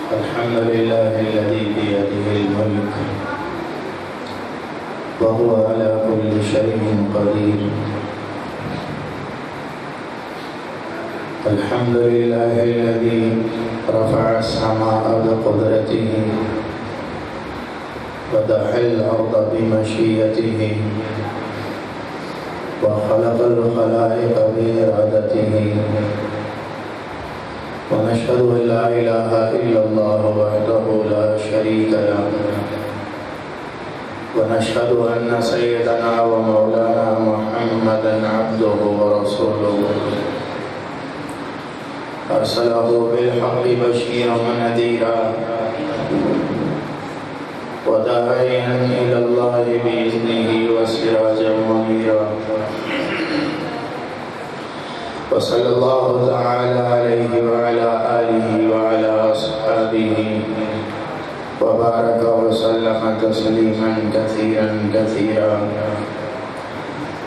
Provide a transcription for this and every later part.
الحمد لله الذي بيده الملك وهو على كل شيء قدير. الحمد لله الذي رفع السماء بقدرته ودحى الأرض بمشيئته وخلق الخلائق بإرادته، ونشهد أن لا إله إلا الله وحده لا شريك له، ونشهد أن سيدنا ومولانا محمدا عبده ورسوله أرسله بالحق بشيرا ونذيرا وداعيا إلى الله بإذنه وسراجا منيرا. وصلى الله تعالى عليه وعلى آله وعلى أصحابه وبارك وسلم تسليما كثيرا كثيرا.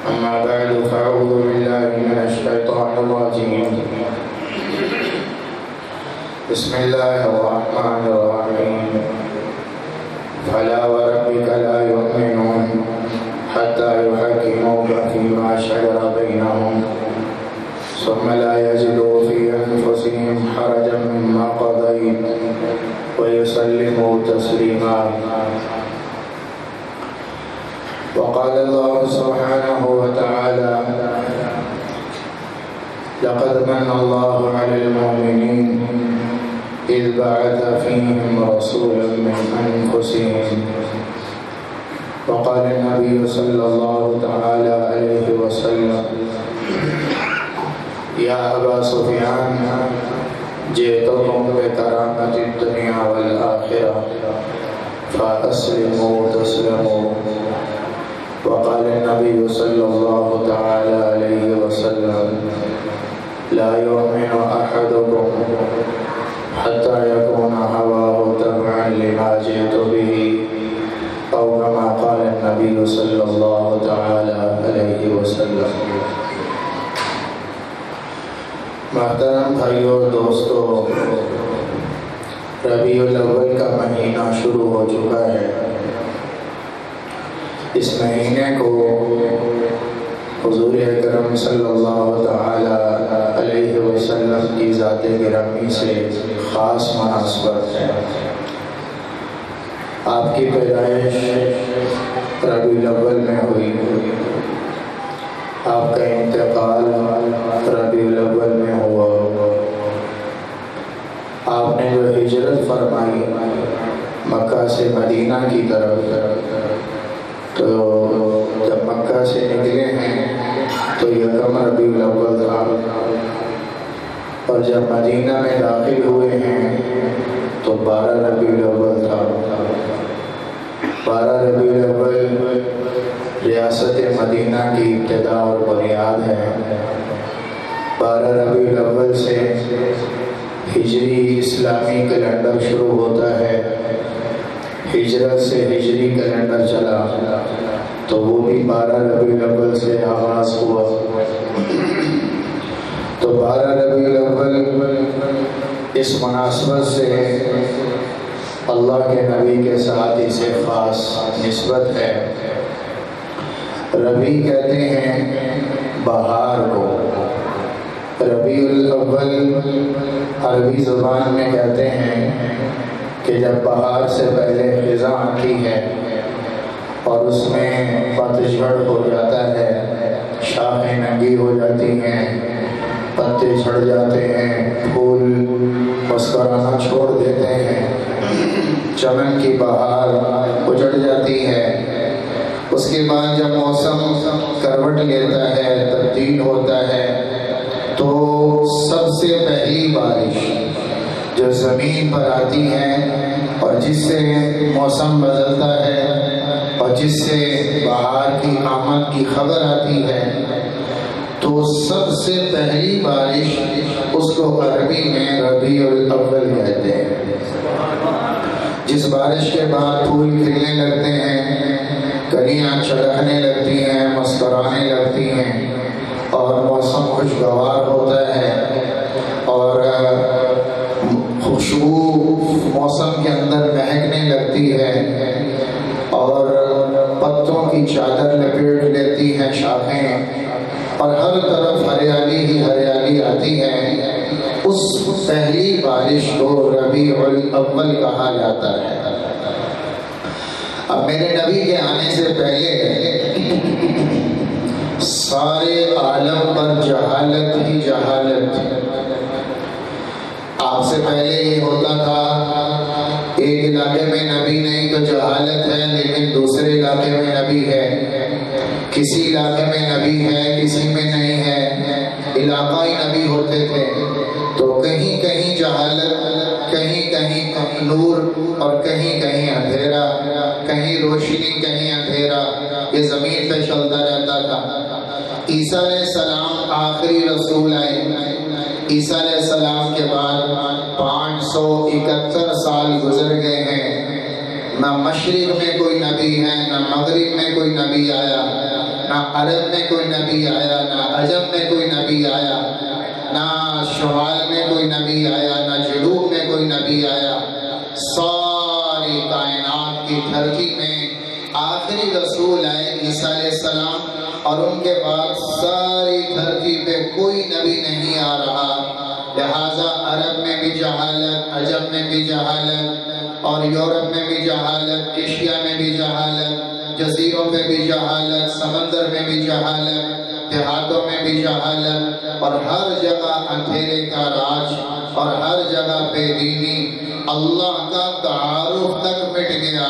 أما بعد فأعوذ بالله من الشيطان الرجيم. بسم الله الرحمن الرحيم. فلا وربك لا يؤمنون حتى يحكموك فيما شجر بينهم ثم لا يجدوا في أنفسهم حرجا مما قضيت ويسلموا تسليما. وقال الله سبحانه وتعالى: لقد من الله على المؤمنين إذ بعث فيهم رسولا من أنفسهم. وقال النبي صلى الله تعالى عليه وسلم: يا أبا سفيان جئتكم بكرامة الدنيا والآخرة فأسلموا تسلموا. وقال النبي صلى الله تعالى عليه وسلم: لا يؤمن أحدكم حتى يكون هواه تبعا لما جئت به، أو كما قال النبي صلى الله تعالى عليه وسلم. محترم بھائیو اور دوستو، ربیع الاول کا مہینہ شروع ہو چکا ہے۔ اس مہینے کو حضور اکرم صلی اللہ تعالی علیہ وسلم کی ذات گرامی سے خاص مناسبت ہے۔ آپ کی پیدائش ربیع الاول میں ہوئی، آپ کا انتقال ربیع الاول میں ہوا۔ آپ نے جو ہجرت فرمائی مکہ سے مدینہ کی طرف، تو جب مکہ سے نکلے ہیں تو یکم ربیع الاول تھا، اور جب مدینہ میں داخل ہوئے ہیں تو 12 ربیع الاول تھا۔ 12 ربیع الاول ریاست مدینہ کی ابتدا اور بنیاد ہے۔ 12 ربیع الاول سے ہجری اسلامی کیلنڈر شروع ہوتا ہے۔ ہجرت سے ہجری کیلنڈر چلا تو وہ بھی 12 ربیع الاول سے آغاز ہوا۔ تو 12 ربیع الاول اس مناسبت سے اللہ کے نبی کے ساتھ اسے خاص نسبت ہے۔ ربیع کہتے ہیں بہار کو۔ ربیع الاول عربی زبان میں کہتے ہیں کہ جب بہار سے پہلے خزاں آتی ہے اور اس میں پتجھڑ ہو جاتا ہے، شاخیں ننگی ہو جاتی ہیں، پتے جھڑ جاتے ہیں، پھول مسکرانا چھوڑ دیتے ہیں، چمن کی بہار اجڑ جاتی ہے۔ اس کے بعد جب موسم کروٹ لیتا ہے، تبدیل ہوتا ہے، تو سب سے پہلی بارش جو زمین پر آتی ہے اور جس سے موسم بدلتا ہے اور جس سے بہار کی آمد کی خبر آتی ہے، تو سب سے پہلی بارش اس کو عربی میں ربیع الاول کہتے ہیں۔ جس بارش کے بعد پھول کھلنے لگتے ہیں، کلیاں چڑکنے لگتی ہیں، مسکرانے لگتی ہیں، اور موسم خوشگوار ہوتا ہے اور خوشبو اور ہر طرف ہریالی ہی ہریالی آتی ہے، اس پہلی بارش کو ربیع الاول کہا جاتا ہے۔ اب میرے نبی کے آنے سے پہلے سارے عالم پر جہالت ہی جہالت تھی۔ آپ سے پہلے یہ ہوتا تھا ایک علاقے میں نبی نہیں تو جہالت ہے، لیکن دوسرے علاقے میں نبی ہے، کسی علاقے میں نبی ہے کسی میں نہیں ہے، علاقائی نبی ہوتے تھے، تو کہیں کہیں جہالت، کہیں کہیں نور اور کہیں کہیں اندھیرا، کہیں روشنی کہیں اندھیرا، یہ زمین پہ چلتا رہتا تھا۔ عیسیٰ علیہ السلام آخری رسول آئے۔ عیسیٰ علیہ السلام کے بعد 571 سال گزر گئے ہیں، نہ مشرق میں کوئی نبی ہے، نہ مغرب میں کوئی نبی آیا، نہ عرب میں کوئی نبی آیا، نہ عجم میں کوئی نبی آیا، نہ شمال میں کوئی نبی آیا، نہ جنوب میں کوئی نبی آیا۔ ساری کائنات کی دھرتی میں آخری رسول آئے عیسیٰ علیہ السلام، اور ان کے بعد ساری دھرتی پہ کوئی نبی نہیں آ رہا۔ لہٰذا عرب میں بھی جہالت، عجم میں بھی جہالت، اور یورپ میں بھی جہالت، ایشیا میں بھی جہالت، جزیروں پہ بھی جہالت، سمندر میں بھی جہالت، دیہاتوں میں بھی جہالت، اور ہر جگہ اندھیرے کا راج، اور ہر جگہ بے دینی، اللہ کا تعارف تک مٹ گیا،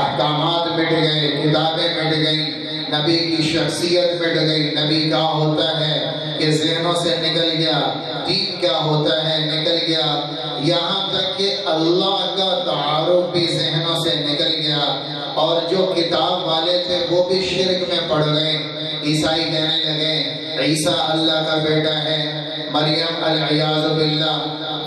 احکامات مٹ گئے، کتابیں مٹ گئیں، نبی کی شخصیت مٹ گئی، نبی کیا ہوتا ہے یہ ذہنوں سے نکل گیا، دین کیا ہوتا ہے نکل گیا، یہاں تک کہ اللہ کا تعارف بھی ذہنوں سے نکل گیا، اور جو کتاب والے تھے وہ بھی شرک میں پڑ گئے۔ عیسائی کہنے لگے عیسیٰ اللہ کا بیٹا ہے، مریم العیاذ باللہ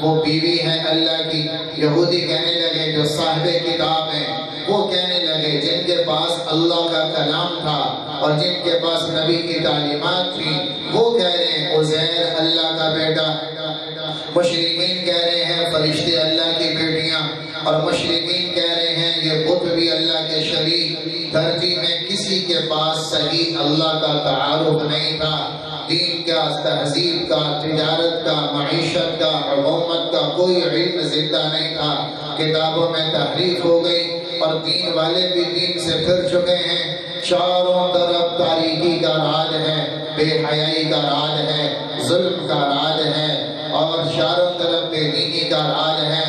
وہ بیوی ہے اللہ کی۔ یہودی کہنے لگے جو صاحب کتاب ہیں، وہ کہنے لگے جن کے پاس اللہ کا کلام تھا اور جن کے پاس نبی کی تعلیمات تھی، وہ کہہ رہے ہیں عزیر اللہ کا بیٹا، مشرکین کہہ رہے ہیں فرشتے اللہ کی بیٹیاں، اور مشرکین کہہ رہے ہیں یہ بت بھی اللہ کے شریک۔ دھرتی میں کسی کے پاس صحیح اللہ کا تعارف نہیں تھا، دین کا، تہذیب کا، تجارت کا، معیشت کا، حکومت کا کوئی علم زندہ نہیں تھا۔ کتابوں میں تحریف ہو گئی، اور دین والے بھی دین سے پھر چکے ہیں۔ چاروں طرف تاریکی کا راج ہے، بے حیائی کا راج ہے، ظلم کا راج ہے، اور چاروں طرف بے دینی کا راج ہے،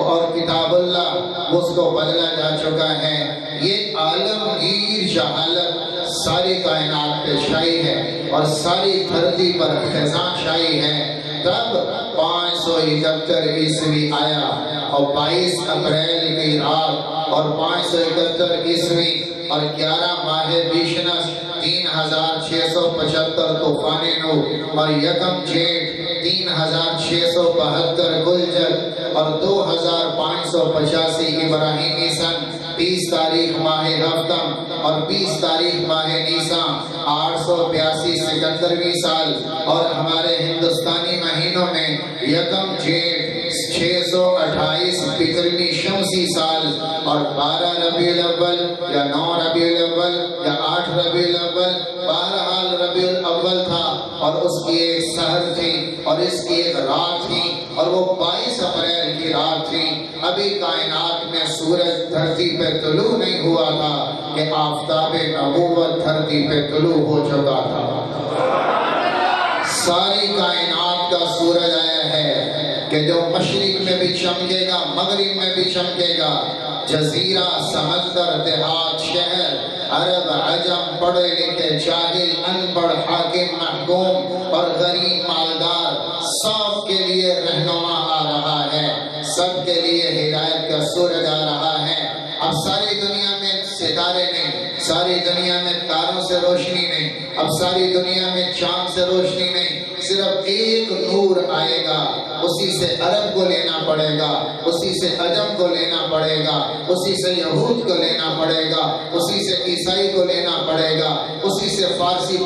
اور کتاب اللہ اس کو بدلا جا چکا ہے۔ یہ عالمگیر جہالت ساری کائنات پہ چھائی ہے، اور ساری دھرتی پر خزاں چھائی ہے۔ تب 571 عیسوی آیا، اور 22 اپریل کی رات، اور 571 عیسوی اور 11 ماہ بیشنس 3675 طوفان نوح، اور یکم جیٹھ 3672 گلجد، اور 2585 ابراہیمی سن، 30 تاریخ ماہ ہفتم، اور 20 تاریخ ماہ نیسان، 882 سکندرویں سال، اور ہمارے ہندوستانی مہینوں میں یکم جیٹھ 628 فکرمی شمسی سال، اور 12 ربیع الاول یا 9 ربیع الاول یا 8 ربیع الاول، بہرحال ربیع الاول تھا، اور اس کی ایک سحر تھی، اور اس کی ایک رات تھی، اور وہ 22 اپریل کی رات تھی۔ ابھی کائنات میں سورج دھرتی پہ طلوع نہیں ہوا تھا کہ آفتاب نبوت دھرتی پہ طلوع ہو چکا تھا۔ ساری کائنات کا سورج آیا ہے کہ جو مشرق میں بھی چمکے گا، مغرب میں بھی چمکے گا، جزیرہ، سمندر، دیہات، شہر، عرب، عجم، پڑھے لکھے، جاہل، ان پڑھ، حاکم، محکوم اور غریب، مالدار، سب کے لیے رہنما آ رہا ہے، سب کے لیے ہدایت کا سورج آ رہا ہے۔ اب ساری دنیا میں ستارے نہیں، ساری دنیا میں تاروں سے روشنی نہیں، اب ساری دنیا میں چاند سے روشنی نہیں، صرف ایک نور آئے گا، اسی سے عرب کو لینا پڑے گا، اسی سے عجم کو لینا پڑے گا، اسی سے یہود کو لینا پڑے گا، اسی سے عیسائی کو لینا پڑے گا، اسی سے پارسی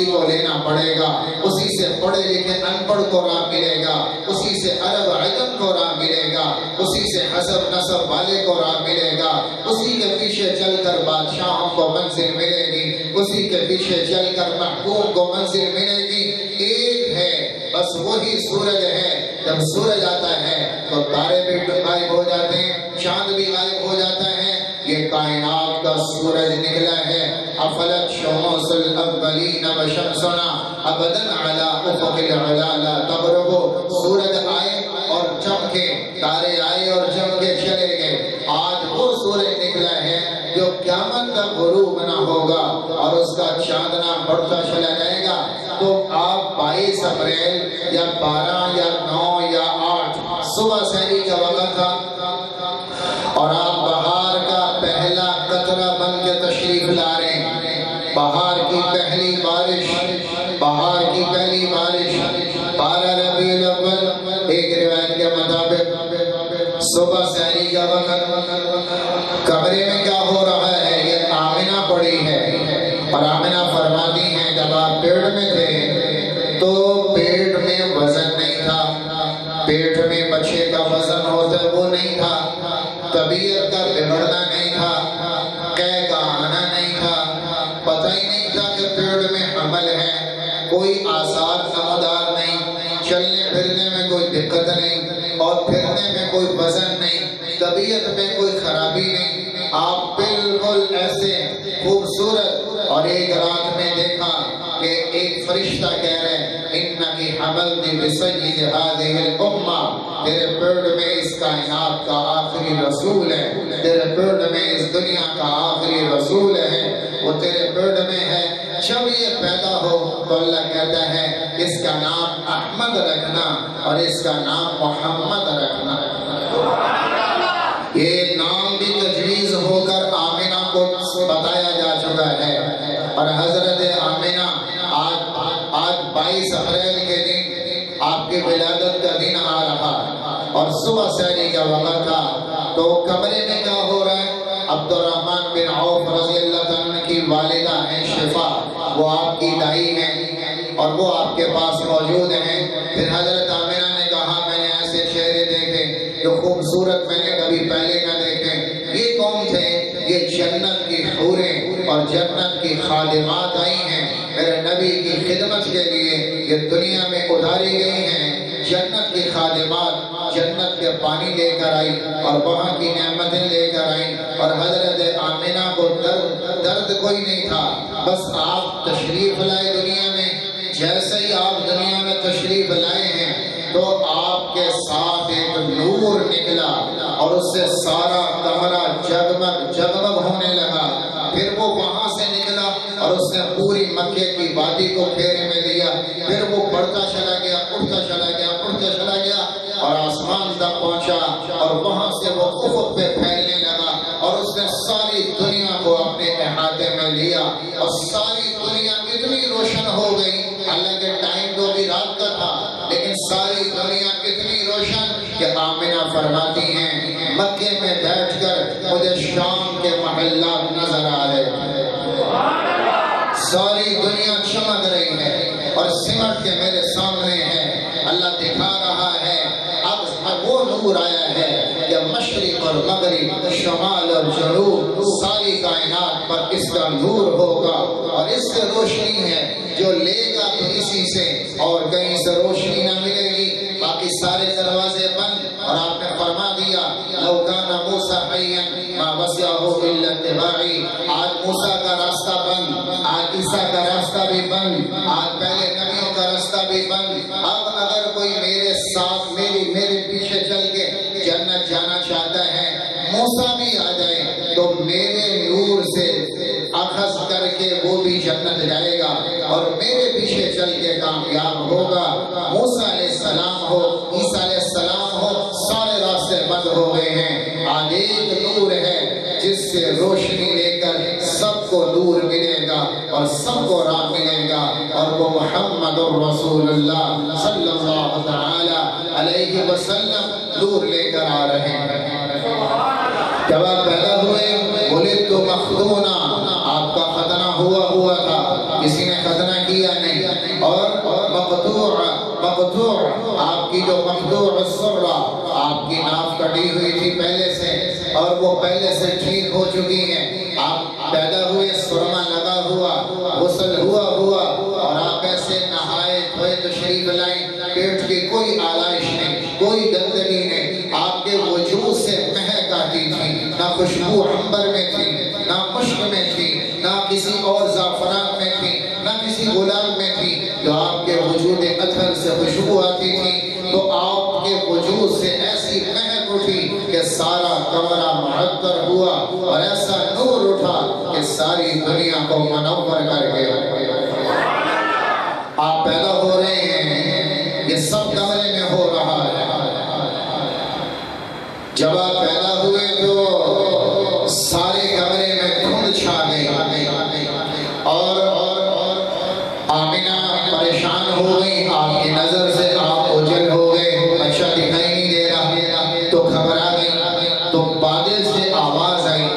کو لینا پڑے گا، اسی سے پڑھے لکھے ان پڑھ کو راہ ملے گا، اسی سے عرب عجم کو راہ ملے گا، اسی سے حسب نسب والے کو راہ ملے گا، اسی کے پیچھے چل کر بادشاہوں کو منزل ملے گی، اسی کے پیچھے چل کر محکوم کو منزل ملے گی۔ ایک ہے بس وہی سورج ہے، جب سورج آتا ہے تو تارے بھی غائب ہو جاتے ہیں، چاند بھی غائب ہو جاتا ہے۔ یہ کائنات کا سورج نکلا ہے۔ افلت شموس الاولین وشمسنا ابدا علی افق العلا لا تغرب۔ سورج آئے اور چمکے، تارے آئے اور چمکے چلے گئے۔ آج وہ سورج نکلا ہے جو قیامت تک غروب نہ ہوگا اور اس کا چاندنا بڑھتا چلا جائے گا۔ تو آپ 22 اپریل یا 12 یا 9 یا 8 صبح سحری کا وقت تھا اور آپ بہار کا پہلا قطرہ بن کے تشریف لا رہے ہیں۔ بہار کی پہلی بارش، بہار کی پہلی بارش 12 ربیع الاول، ایک روایت کے مطابق صبح سحری کا وقت۔ کمرے میں کیا ہو رہا ہے؟ یہ آمنہ پڑی ہے اور آمنہ فرماتی ہیں جب آپ پیٹ میں تھے تو پیٹ میں وزن نہیں تھا، پیٹ میں بچے کا وزن ہوتا وہ نہیں تھا، طبیعت کا بگڑنا نہیں تھا، قے کا آنا نہیں تھا، پتہ ہی نہیں تھا کہ پیٹ میں حمل ہے، کوئی آثار نمودار نہیں، چلنے پھرنے میں کوئی دقت نہیں اور پھرنے میں کوئی وزن نہیں، طبیعت میں کوئی خرابی نہیں۔ آپ بالکل ایسے خوبصورت، اور ایک رات میں دیکھا کہ ایک فرشتہ کہہ رہے ہیں انکی حملت بسید هذه الامہ، تیرے پیٹ میں اس کائنات کا آخری رسول ہے، تیرے پیٹ میں اس دنیا کا آخری رسول ہے، وہ تیرے پیٹ میں ہے۔ جب یہ پیدا ہو تو اللہ کہتا ہے اس کا نام احمد رکھنا اور اس کا نام محمد رکھنا۔ یہ نام بھی تجویز ہو کر آمنہ کو بتایا جا چکا ہے، اور حضرت آمنہ آج 22 اپریل کے دن آپ کی ولادت کا دن آ رہا اور صبح سحری کا وقت تھا، تو کمرے میں کیا ہو رہا ہے؟ عبد الرحمن بن عوف رضی اللہ عنہ کی والدہ ہیں شفا، وہ آپ کی دائی ہیں اور وہ آپ کے پاس موجود ہیں۔ پھر حضرت آمنہ نے کہا میں نے ایسے چہرے دیکھے جو خوبصورت میں نے کبھی پہلے نہ دیکھے۔ یہ کون تھے؟ یہ جنت کی حوریں اور جنت کی خادمات آئی ہیں میرے نبی کی خدمت کے لیے، یہ دنیا میں اتاری گئی ہیں۔ جنت کی خادمات جنت کے پانی لے کر آئی اور وہاں کی نعمتیں لے کر آئیں، اور حضرت آمنہ کو درد کوئی نہیں تھا، بس آپ تشریف لائے دنیا میں۔ جیسے ہی آپ دنیا میں تشریف لائے ہیں تو آپ کے ساتھ ایک نور نکلا اور اس سے سارا کمرہ جگمگ جگمگ ہونے لگا۔ پھر وہ وہاں سے نکلا اور اس نے پوری مکے کی وادی کو پھیرے میں لیا، پھر وہ بڑھتا چلا گیا، اڑتا چلا گیا، اڑتا چلا گیا اور آسمان تک پہنچا، اور وہاں سے وہ افق پہ پھیلنے لگا اور اس نے ساری دنیا کو اپنے احاطے میں لیا، اور ساری دنیا اتنی روشن ہو گئی، حالانکہ ٹائم تو بھی رات کا تھا لیکن ساری دنیا اتنی روشن کہ آمنہ فرماتی ہیں مکے میں بیٹھ کر مجھے شام کے محلات نظر آ رہے ہیں، ساری دنیا چمک رہی ہے اور سمٹ کے میرے سامنے ہے، اللہ دکھا رہا ہے۔ اب وہ نور آیا ہے کہ مشرق اور مغرب، شمال اور جنوب، ساری کائنات پر اس کا نور ہوگا، اور اس سے روشنی ہے جو لے گا تو اسی سے، اور کہیں سے روشنی نہ ملے گی، باقی سارے دروازے بند۔ اور آپ نے فرما دیا لو کان موسیٰ حیا ما وسعہ الا اتباعی، آج موسیٰ کا راستہ بند، آج عیسیٰ کا راستہ بھی بند، آج پہلے نبیوں کا راستہ بھی بند۔ اب اگر کوئی میرے ساتھ میرے پیچھے چل کے جنت جانا چاہتا ہے، موسیٰ بھی آ جائے تو میرے نور سے اخذ کر کے وہ بھی جنت جائے گا اور میرے پیچھے چل کے کامیاب ہوگا۔ موسیٰ علیہ السلام ہو، عیسیٰ علیہ السلام ہو، سارے راستے بند ہو گئے ہیں۔ آج ایک نور ہے جس سے روشنی لے کر سب کو نور ملے گا اور سب کو راہ ملے گا، اور وہ محمد رسول اللہ صلی اللہ تعالی علیہ وسلم نور لے کر آ رہے ہیں۔ جب آپ پیدا ہوئے ولدت مختونا، آپ کا ختنہ ہوا تھا، کسی نے ختنہ کیا نہیں، اور مقطوع آپ کی جو مقطوع السرہ، آپ کی ناف کٹی ہوئی تھی پہلے سے اور وہ پہلے سے ٹھیک ہو چکی ہیں. آپ پیدا ہوئے سرما لگا ہوا، غسل ہوا اور آپ ایسے نہائے دھوئے تشریف لائیں. پیٹ کی کوئی آلائش نہیں، کوئی گندگی نہیں. آپ کے وجود سے مہک آتی تھی، نہ خوشبو عنبر میں تھی، نہ مشک میں تھی، نہ کسی اور زعفران میں تھی، نہ کسی گلاب میں تھی. جو آپ کے وجود اطہر سے خوشبو آتی تھی تو آپ کے وجود سے ایسی مہک اٹھی کہ سارا کمرہ معطر ہوا اور ایسا نور اٹھا کہ ساری دنیا کو منور کر کے آپ پیدا ہو رہے ہیں. یہ سب کمرے میں ہو رہا ہے. جب آپ پیدا ہوئے تو سارے کمرے میں دھند چھا گئی اور آمینہ پریشان ہو گئی. آپ کی نظر سے آپ اوجھل ہو گئے، بچہ دکھائی نہیں دے رہا تو گھبرا گئی. تو بادل سے آواز آئی،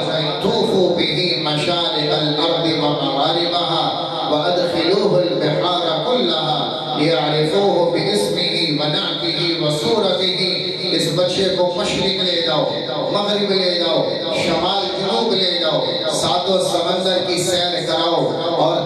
طوفوا بہ مشارق الارض ومغاربها وادخلوه البحار كلها ليعرفوه باسمه ونعته وصورته. اس بچے کو مشرق لے جاؤ، مغرب لے جاؤ، شمال جنوب لے جاؤ، ساتوں سمندر کی سیر کراؤ اور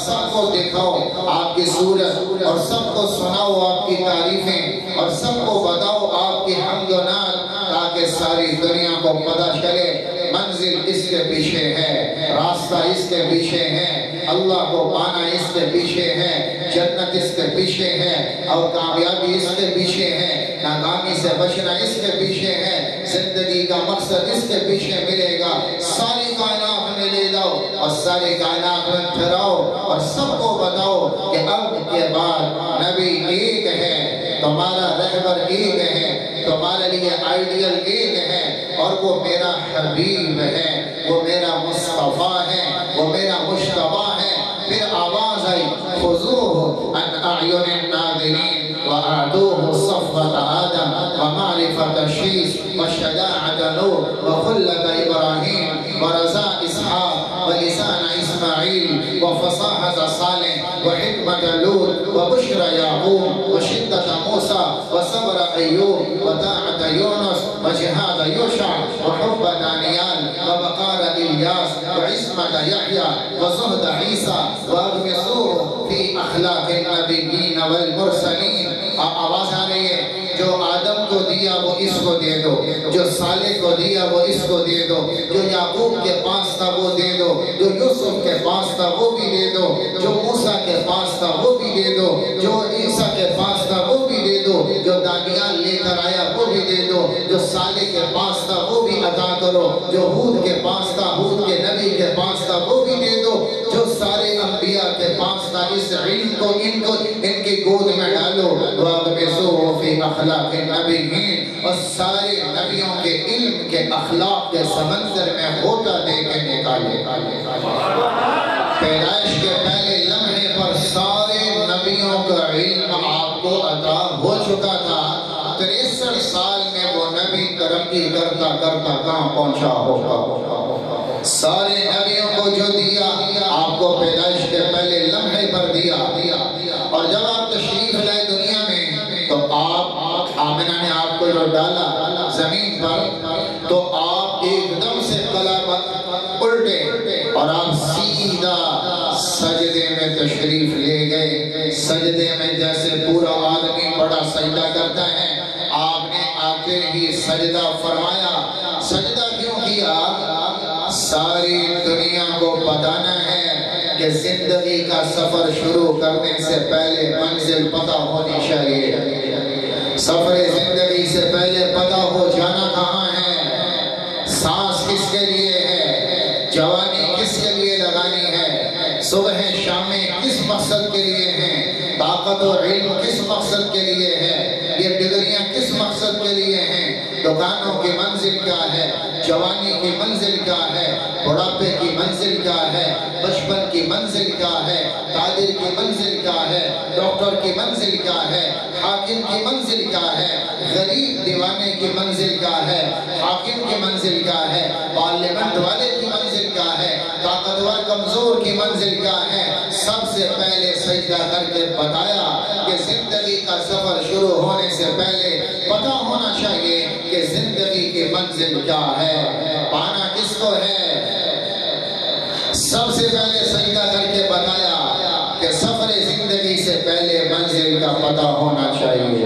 سب کو دکھاؤ آپ کی صورت اور سب کو سناؤ آپ کی تعریفیں اور سب کو بتاؤ آپ کی حمد و نعت، تاکہ ساری دنیا کو پتہ چلے منزل اس کے پیچھے ہے، راستہ اس کے پیچھے ہے، اللہ کو پانا اس کے پیچھے ہے، جنت اس کے پیچھے ہے اور کامیابی اس کے پیچھے ہے، ناکامی سے بچنا اس کے پیچھے ہے، زندگی کا مقصد اس کے پیچھے ملے گا. ساری کائنات میں لے جاؤ اور ساری کائنات میں پھراؤ اور سب کو بتاؤ کہ اب کے بعد نبی ایک ہے، تمہارا رہبر ایک ہے، تمہارے لیے آئیڈیل ایک ہے اور وہ میرا حبیب ہے، وہ میرا مصطفیٰ ہے، وہ میرا مجتبیٰ ہے. پھر آواز آئی، خذوہ عن اعین الناظرین وَأَعْدُوهُ صَفْوَةَ آدم وَمَعْرِفَةَ شِيث وَشَجَاعَةَ نوح وَخُلَّةَ إِبْرَاهِيم وَرَزَاءَ إِسْحَاقَ وَلِسَانَ إِسْمَاعِيلَ وَفَصَاحَةَ صَالِحَ وَحِكْمَةَ لُوط وَبُشْرَ يَعْقُوبَ وَشِدَّةَ مُوسَى وَصَبْرَ أَيُّوبَ وَطَاعَةَ يُونُسَ وَجِهَادَ يُوشَعَ وَحُبَّ دانيال وَوَقَارَ إِلْيَاسَ وَعِصْمَةَ يحيى وزهد عيسى وَأَغْمِسُوهُ فِي أَخْلَاقِ النَّبِيِّينَ وَالْمُرْسَلِينَ. آواز آ رہی ہے، جو آدم کو دیا وہ اس کو دے دو، جو صالح کو دیا وہ اس کو دے دو، جو یعقوب کے پاس تھا وہ دے دو، جو یوسف کے پاس تھا وہ بھی دے دو، جو موسیٰ کے پاس تھا وہ بھی دے دو، جو عیسیٰ کے پاس تھا وہ بھی دے دو، جو دانیال لے کر آیا وہ بھی دے دو، جو صالح کے پاس تھا وہ بھی عطا کرو، جو ہود کے پاس تھا، ہود کے نبی کے پاس تھا وہ بھی دے دو، جو سارے انبیاء کے پاس تھا اس علم کو ان کی گود میں ڈالو. وَأَغْمِسُوهُ فِي أَخْلَاقِ النَّبِيِّينَ. اور سارے نبیوں کے علم کے اخلاق کے سمندر میں ہوتا دے کے نکالے. پیدائش کے پہلے لمحے پر سارے نبیوں کا علم آپ کو عطا ہو چکا تھا. 63 سال میں وہ نبی ترقی کرتا کرتا کہاں پہنچا ہوگا. سارے نبیوں کو جو دیا آپ کو پیدائش کے پہلے لمحے پر دیا. اور جب آپ تشریف لائے دنیا میں تو آپ آمنہ نے آپ کو جو ڈالا زمین پر تو آپ ایک دم سے قلب الٹے اور آپ سیدھا سجدے میں تشریف لے گئے. سجدے میں جیسے پورا آدمی بڑا سجدہ کرتا ہے، آپ نے آتے ہی سجدہ فرمایا. سجدہ کیوں کیا؟ ساری دنیا کو بتانا ہے کہ زندگی کا سفر شروع کرنے سے پہلے منزل پتہ ہونی چاہیے. سفر زندگی سے پہلے پتہ ہو جانا کہاں ہے، سانس کس کے لیے ہے، جوانی کس کے لیے لگانی ہے، صبح شامیں کس مقصد کے لیے ہیں، طاقت و علم کس مقصد کے لیے ہے، یہ ڈگریاں کس مقصد کے لیے ہیں، دکانوں کی منزل کیا ہے، جوانی کی منزل کیا ہے، بڑھاپے کی منزل کیا ہے، بچپن کی منزل کیا ہے، تاجر کی منزل کیا ہے، ڈاکٹر کی منزل کیا ہے، حاکم کی منزل کیا ہے، غریب دیوانے کی منزل کیا ہے، حاکم کی منزل کیا ہے، پارلیمنٹ والے کی منزل کیا ہے، طاقتور کمزور کی منزل کیا ہے. سب سے پہلے سجدہ کر کے بتایا کہ زندگی کا سفر شروع ہونے سے پہلے پتہ ہونا چاہیے کہ زندگی منزل کیا ہے، پانا کس کو ہے؟ سب سے پہلے سجدہ کر کے بتایا کہ سفر زندگی سے پہلے منزل کا پتہ ہونا چاہیے۔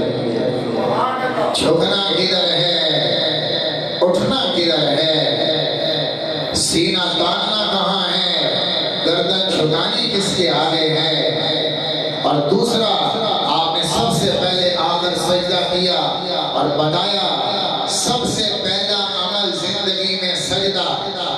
جھکنا کدھر ہے، اٹھنا کدھر ہے، سینہ تاننا کہاں ہے، گردن جھکانی کس کے آگے ہے؟ اور دوسرا، آپ نے سب سے پہلے آ کر سجدہ کیا اور بتایا سب سے پہلا عمل زندگی میں سجدہ،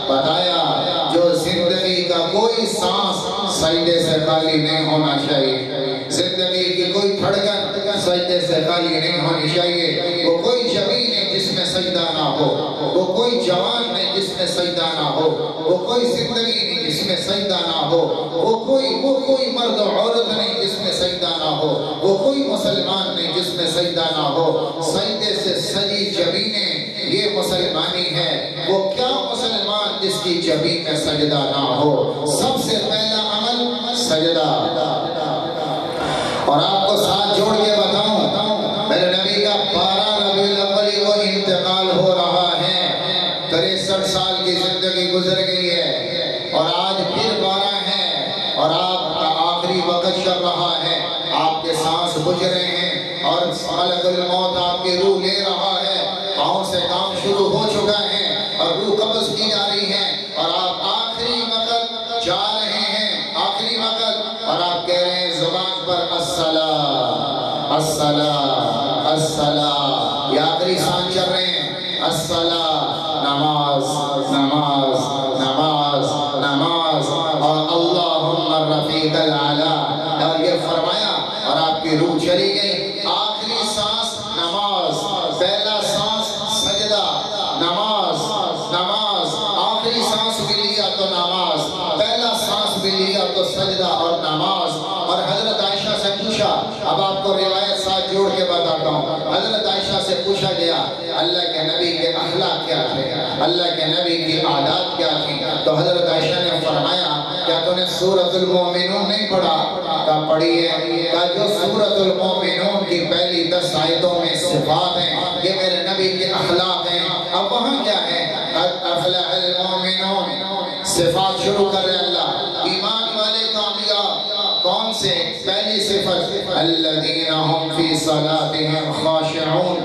بتایا جو زندگی کا کوئی سانس سجدے سے خالی نہیں ہونا چاہیے، زندگی کی کوئی دھڑکن سجدے سے خالی نہیں ہونی چاہیے۔ وہ کوئی زمین ہے جس میں سجدہ نہ ہو، وہ کوئی جوان نہیں جس میں سجدہ نہ ہو، وہ کوئی زندگی نہیں جس میں سجدہ نہ ہو، وہ کوئی مرد و عورت نہیں جس میں سجدہ نہ ہو، وہ کوئی مسلمان نہیں جس میں سجدہ نہ ہو۔ سجدے سے سجی زمینیں یہ مسلمانی ہے، وہ کیا مسلمان جس کی جبین میں سجدہ نہ ہو؟ سب سے پہلا عمل سجدہ۔ اور آپ کو ساتھ جوڑ کے بتاؤں، میرے نبی کا 12 ربیع الاول کو انتقال ہو رہا ہے، 63 سال کی زندگی گزر گئی ہے، اور آج پھر 12 ہے، اور آپ کا آخری وقت چل رہا ہے، آپ کے سانس بجھ رہے ہیں، اور ملک الموت آپ کی روح لے رہا ہے، پاؤں سے کام شروع ہو چکا ہے، اور روح قبض کی جا رہی ہے، اور آپ آخری وقت جا رہے ہیں، آخری وقت، اور آپ کہہ رہے ہیں زبان پر الصلاۃ الصلاۃ الصلاۃ، یہ آخری سانس چل رہے ہیں، الصلاۃ، نماز نماز نماز نماز، اور اللہم الرفیق الاعلیٰ، اور یہ فرمایا، اور آپ کی روح چلی گئی۔ آخری سانس نماز، پہلا سانس سجدہ، نماز نماز، آخری سانس بھی لیا تو نماز، پہلا سانس بھی لیا تو سجدہ اور نماز۔ اور حضرت عائشہ سے پوچھا، اب آپ کو روایت ساتھ جوڑ کے بتاتا ہوں، حضرت عائشہ سے پوچھا گیا اللہ کے نبی کے اخلاق کیا تھے، اللہ کے نبی کی عادات کیا تھی، تو حضرت عائشہ نے فرمایا کیا تو نے سورۃ المومنون نہیں پڑھا؟ کہا پڑھی ہے۔ کہا جو سورۃ المومنون کی پہلی 10 آیتوں میں صفات ہیں، یہ میرے نبی کے اخلاق ہیں۔ اب وہاں کیا ہے؟ قد افلح المومنون، صفات شروع کر رہے اللہ، ایمان والے کامیاب کون سے؟ پہلی صفت الذین هم فی صلاتهم خاشعون،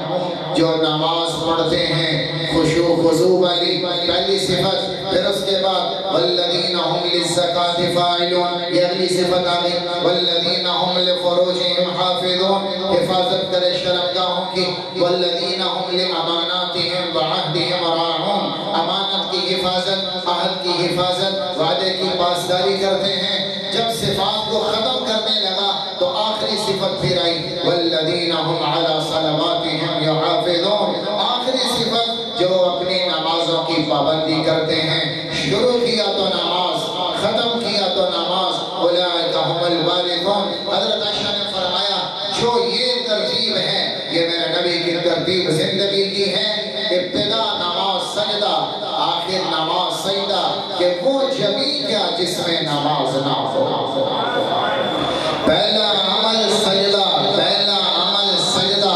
جو نماز پڑھتے ہیں خشوع خضوع والی، پہلی صفت۔ پھر اس کے بعد والذین هم للزکاة فاعلون، یہ اگلی صفت آ گئی، والذین هم لفروجهم حافظون، حفاظت کرے شرمگاہوں کی، والذین هم لاماناتهم وعهدهم راعون، امانت کی حفاظت، عہد کی حفاظت، وعدے کی پاسداری کرتے ہیں۔ جب صفات کو ختم کرنے لگا تو آخری صفت پھر آئی، والذین هم علی صلواتهم یحافظون، آخری صفت جو اپنی نمازوں کی پابندی کرتے ہیں۔ شروع کیا تو نماز، ختم کیا تو نماز، اولئک هم الوارثون۔ حضرت عائشہ نے فرمایا جو یہ ترتیب ہے، یہ میرے نبی کی ترتیب زندگی کی ہے، ابتدا نماز سجدہ، آخر نماز سجدہ، کہ وہ زمین کیا جس میں نماز نہ ہو۔ پہلا عمل سجدہ، پہلا عمل سجدہ،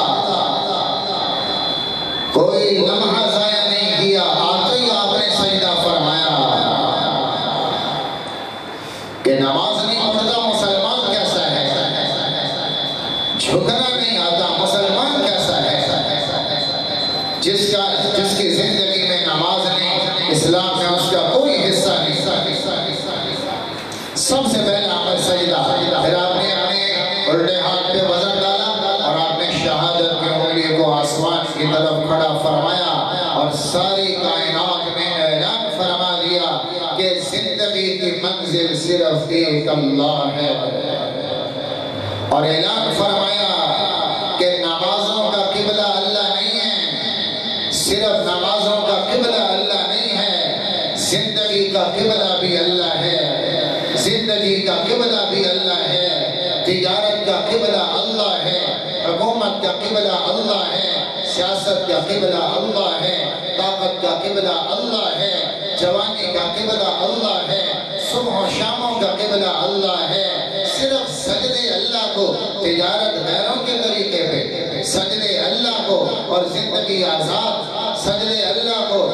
کوئی لمحہ ضائع نہیں کیا، آتے ہی آپ نے سجدہ فرمایا۔ کہ نماز نہیں پڑھتا مسلمان کیسا ہے، جھکنا نہیں آتا مسلمان کیسا ہے؟ جس کی زندگی میں نماز نہیں، اسلام میں اس کا کوئی حصہ نہیں۔ سب سے پہلا عمل سجدہ، پھر آپ نے اپنے الٹے ہاتھ پہ وزن ڈالا، اور آپ نے شہادت کی انگلی کو آسمان کی طرف کھڑا فرمایا، اور ساری کائنات میں اعلان فرما دیا کہ زندگی کی منزل صرف ایک اللہ ہے، اور اعلان فرمایا کہ نمازوں کا قبلہ اللہ نہیں ہے، صرف نمازوں کا قبلہ اللہ نہیں ہے، زندگی کا قبلہ بھی اللہ ہے، زندگی کا قبلہ بھی اللہ ہے، تجارت کا قبلہ اللہ ہے، حکومت کا قبلہ اللہ ہے، سیاست کا قبلہ اللہ ہے، طاقت کا قبلہ اللہ ہے، جوانی کا قبلہ اللہ ہے، صبح و شاموں کا قبلہ اللہ ہے۔ صرف سجدے اللہ کو، تجارت غیروں کے طریقے پہ، سجدے اللہ کو، اور زندگی آزاد، سجدے اللہ کو،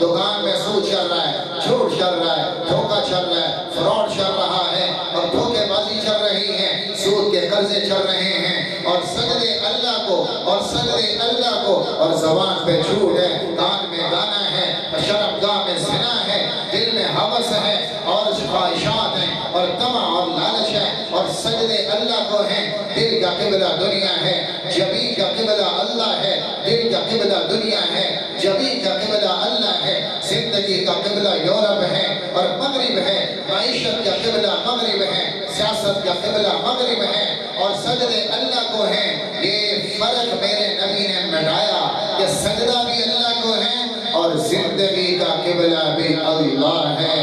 دکان میں سود چل رہا ہے، جھوٹ چل رہا ہے، دھوکہ چل رہا ہے، فراڈ چل رہا ہے، اور دھوکے بازی چل رہی ہے، سود کے قرضے چل رہے ہیں، اور سجدے اللہ کو، اور سجدے اللہ کو، اور زبان پہ جھوٹ ہے، کان میں گانا ہے، شرمگاہ میں زنا ہے، دل میں ہوس ہے، اور خواہشات ہیں، اور طمع اور لالچ ہے، اور سجدے اللہ کو ہیں۔ دل کا قبلہ دنیا ہے، جبین کا قبلہ اللہ ہے، دل کا قبلہ دنیا ہے، جبین کا قبلہ اللہ ہے، زندگی کا قبلہ یورپ ہے اور مغرب ہے، معیشت کا قبلہ مغرب ہے، سیاست کا قبلہ مغرب ہے، اور سجدے اللہ کو ہیں۔ یہ فرق میرے نبی نے مٹایا کہ سجدہ بھی اللہ کو ہے اور زندگی کا قبلہ بھی اللہ ہے،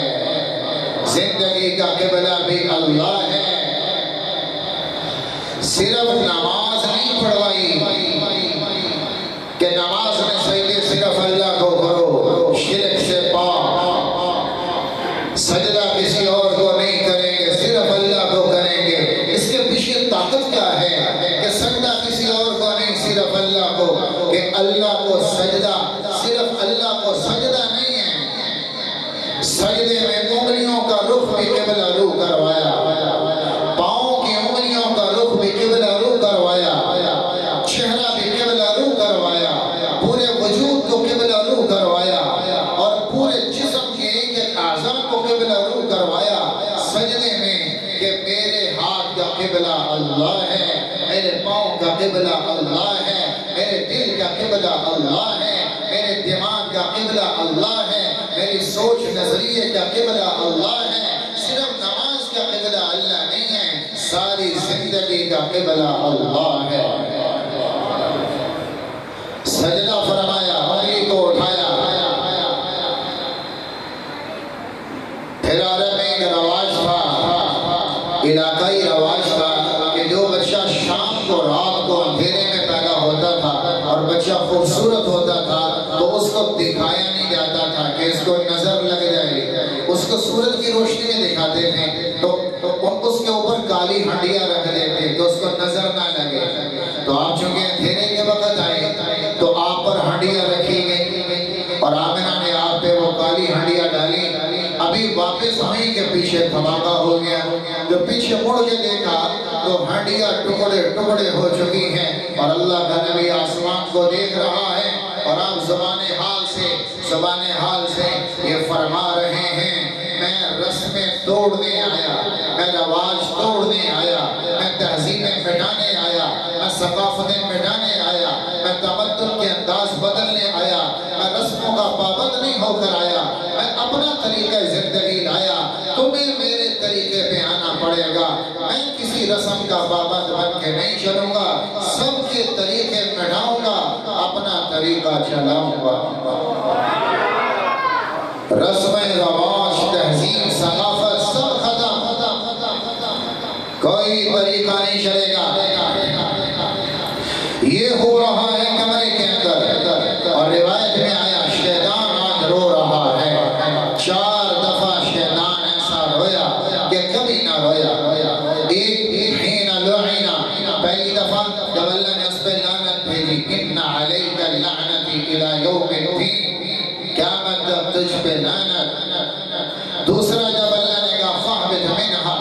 زندگی کا قبلہ بھی اللہ ہے۔ صرف نماز نہیں پڑھوائی کہ نماز میں سجدے صرف اللہ کو کرو، شرک سے پاک، سجدہ کسی اور کو نہیں کریں گے، صرف اللہ کو کریں گے۔ اس کے پیچھے طاقت کیا ہے کہ سجدہ کسی اور کو نہیں، صرف اللہ کو، کہ اللہ کو سجدہ، صرف اللہ کو سجدہ نہیں ہے، سجدے میں انگلیوں کا رخ بھی قبلہ رو کروایا، پاؤں کی انگلیوں کا رخ بھی قبلہ رو کروایا، چہرہ بھی قبلہ رو کروایا، پورے وجود کو قبلہ رو کروایا، اور پورے جسم کے ایک ایک اعضاء کو قبلہ رو کروایا سجدے میں، کہ میرے ہاتھ کا قبلہ اللہ ہے، میرے پاؤں کا قبلہ اللہ ہے، میرے دل کا قبلہ اللہ ہے، میرے دماغ کا قبلہ اللہ ہے، میری سوچ نظریے کا قبلہ اللہ ہے۔ صرف نماز کا قبلہ اللہ نہیں ہے، ساری زندگی کا قبلہ اللہ ہے۔ سجدہ فرمایا، انگلی کو اٹھایا، پھر عرب میں ایک رواج تھا، علاقائی رواج تھا، کہ جو بچہ شام کو رات کو اندھیرے میں پیدا ہوتا تھا اور بچہ خوبصورت ہوتا تھا تو اس کو دکھایا نہیں جاتا تھا کہ اس کو نظر لگ جائے، اس کو سورج کی روشنی میں دکھاتے تھے، تو اس کے اوپر کالی ہنڈیاں رکھ دیتے تو اس کو نظر نہ لگے۔ تو آپ چونکہ اندھیرے کے وقت آئے تو آپ پر ہنڈیاں رکھی گئی، اور آمنہ نے آپ پہ وہ کالی ہنڈیاں ڈالی۔ ابھی واپس وہیں کے پیچھے دھماکہ ہو گیا، جو پیچھے مڑ کے دیکھا تو ہنڈیاں ٹکڑے ٹکڑے ہو چکی ہیں، اور اللہ کا نبی آسمان کو دیکھ رہا ہے، اور آپ زبان حال سے یہ فرما رہے ہیں، میں رسمیں توڑنے آیا، میں رواج توڑنے آیا، میں تہذیبیں مٹانے آیا، میں ثقافتیں مٹانے آیا، میں تمدن کے انداز بدلنے آیا، میں رسموں کا پابند نہیں ہو کر آیا، میں اپنا طریقہ زندگی لایا، تمہیں میرے طریقے پہ آنا پڑے گا، میں کسی رسم کا پابند بن کے نہیں چلوں گا، سب کے طریقے مٹاؤں گا، اپنا طریقہ چلاؤں گا۔ رسم رواج، تہذیب، ثقافت سب ختم، کوئی طریقہ نہیں چلے گا۔ یہ ہو رہا ہے کمرے کے اندر، اور روایت میں آیا شیطان آج رو رہا ہے، 4 دفعہ شیطان ایسا رویا کہ کبھی نہ رویا۔ ایک حین لعنا، پہلی دفعہ جب اللہ نے اس پہ لعنت بھیجی، ان علیک اللعنتی الی یوم الدین، قیامت تک تجھ پہ لعنت۔ دوسرا جب اللہ نے کہا فاہبط منہا،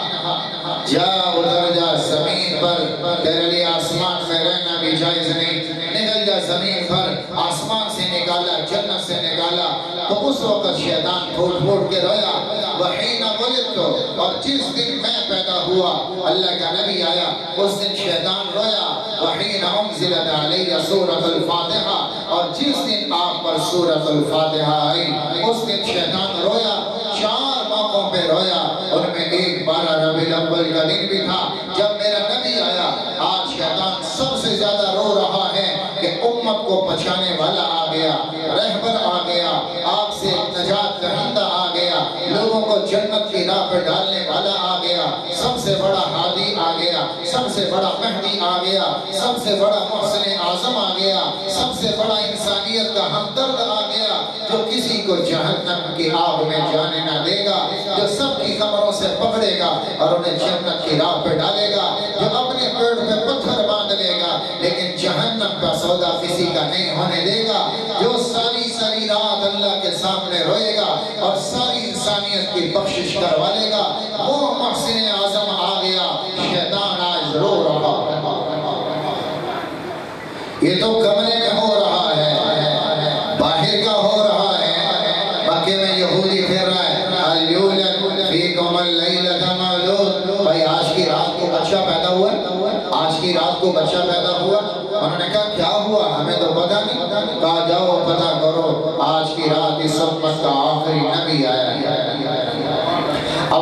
جا اتر جا زمین پر، تیرے لیے آسمان میں رہنا بھی جائز نہیں، نکل جا زمین پر، آسمان سے نکالا، جنت سے نکالا۔ تو اس وقت شیطان پھوٹ پھوٹ کے رویا، وحین ولدت، اور جس دن میں پیدا ہوا اللہ کا نبی آیا اس دن شیطان رویا، وحین انزلت علی سورۃ الفاتحہ، اور جس دن آپ پر سورۃ الفاتحہ آئی اس دن شیطان رویا۔ 4 موقعوں پہ رویا، ان میں ایک 12 ربیع الاول کا دن بھی تھا جب میرا نبی آیا۔ آج شیطان سب سے زیادہ رو رہا ہے کہ امت کو بچانے والا آ گیا، رہبر آ گیا، آپ سے نجات دہندہ آ گیا، لوگوں کو جنت کی راہ پہ ڈالنے والا آ گیا، سب سے بڑا ہادی آ گیا، سب سے بڑا مہدی آ گیا، سب سے بڑا محسن اعظم آ گیا، سب سے بڑا انسانیت کا ہمدرد آ گیا، جو کسی کو جہنم کی آگ میں جانے نہ دے گا، جو سب کی کمروں سے پکڑے گا اور انہیں جنت کی راہ پہ ڈالے گا، جو اپنے پیٹ پہ پتھر باندھ لے گا لیکن جہنم کا سودا کسی کا نہیں ہونے دے گا، جو ساری رات اللہ کے سامنے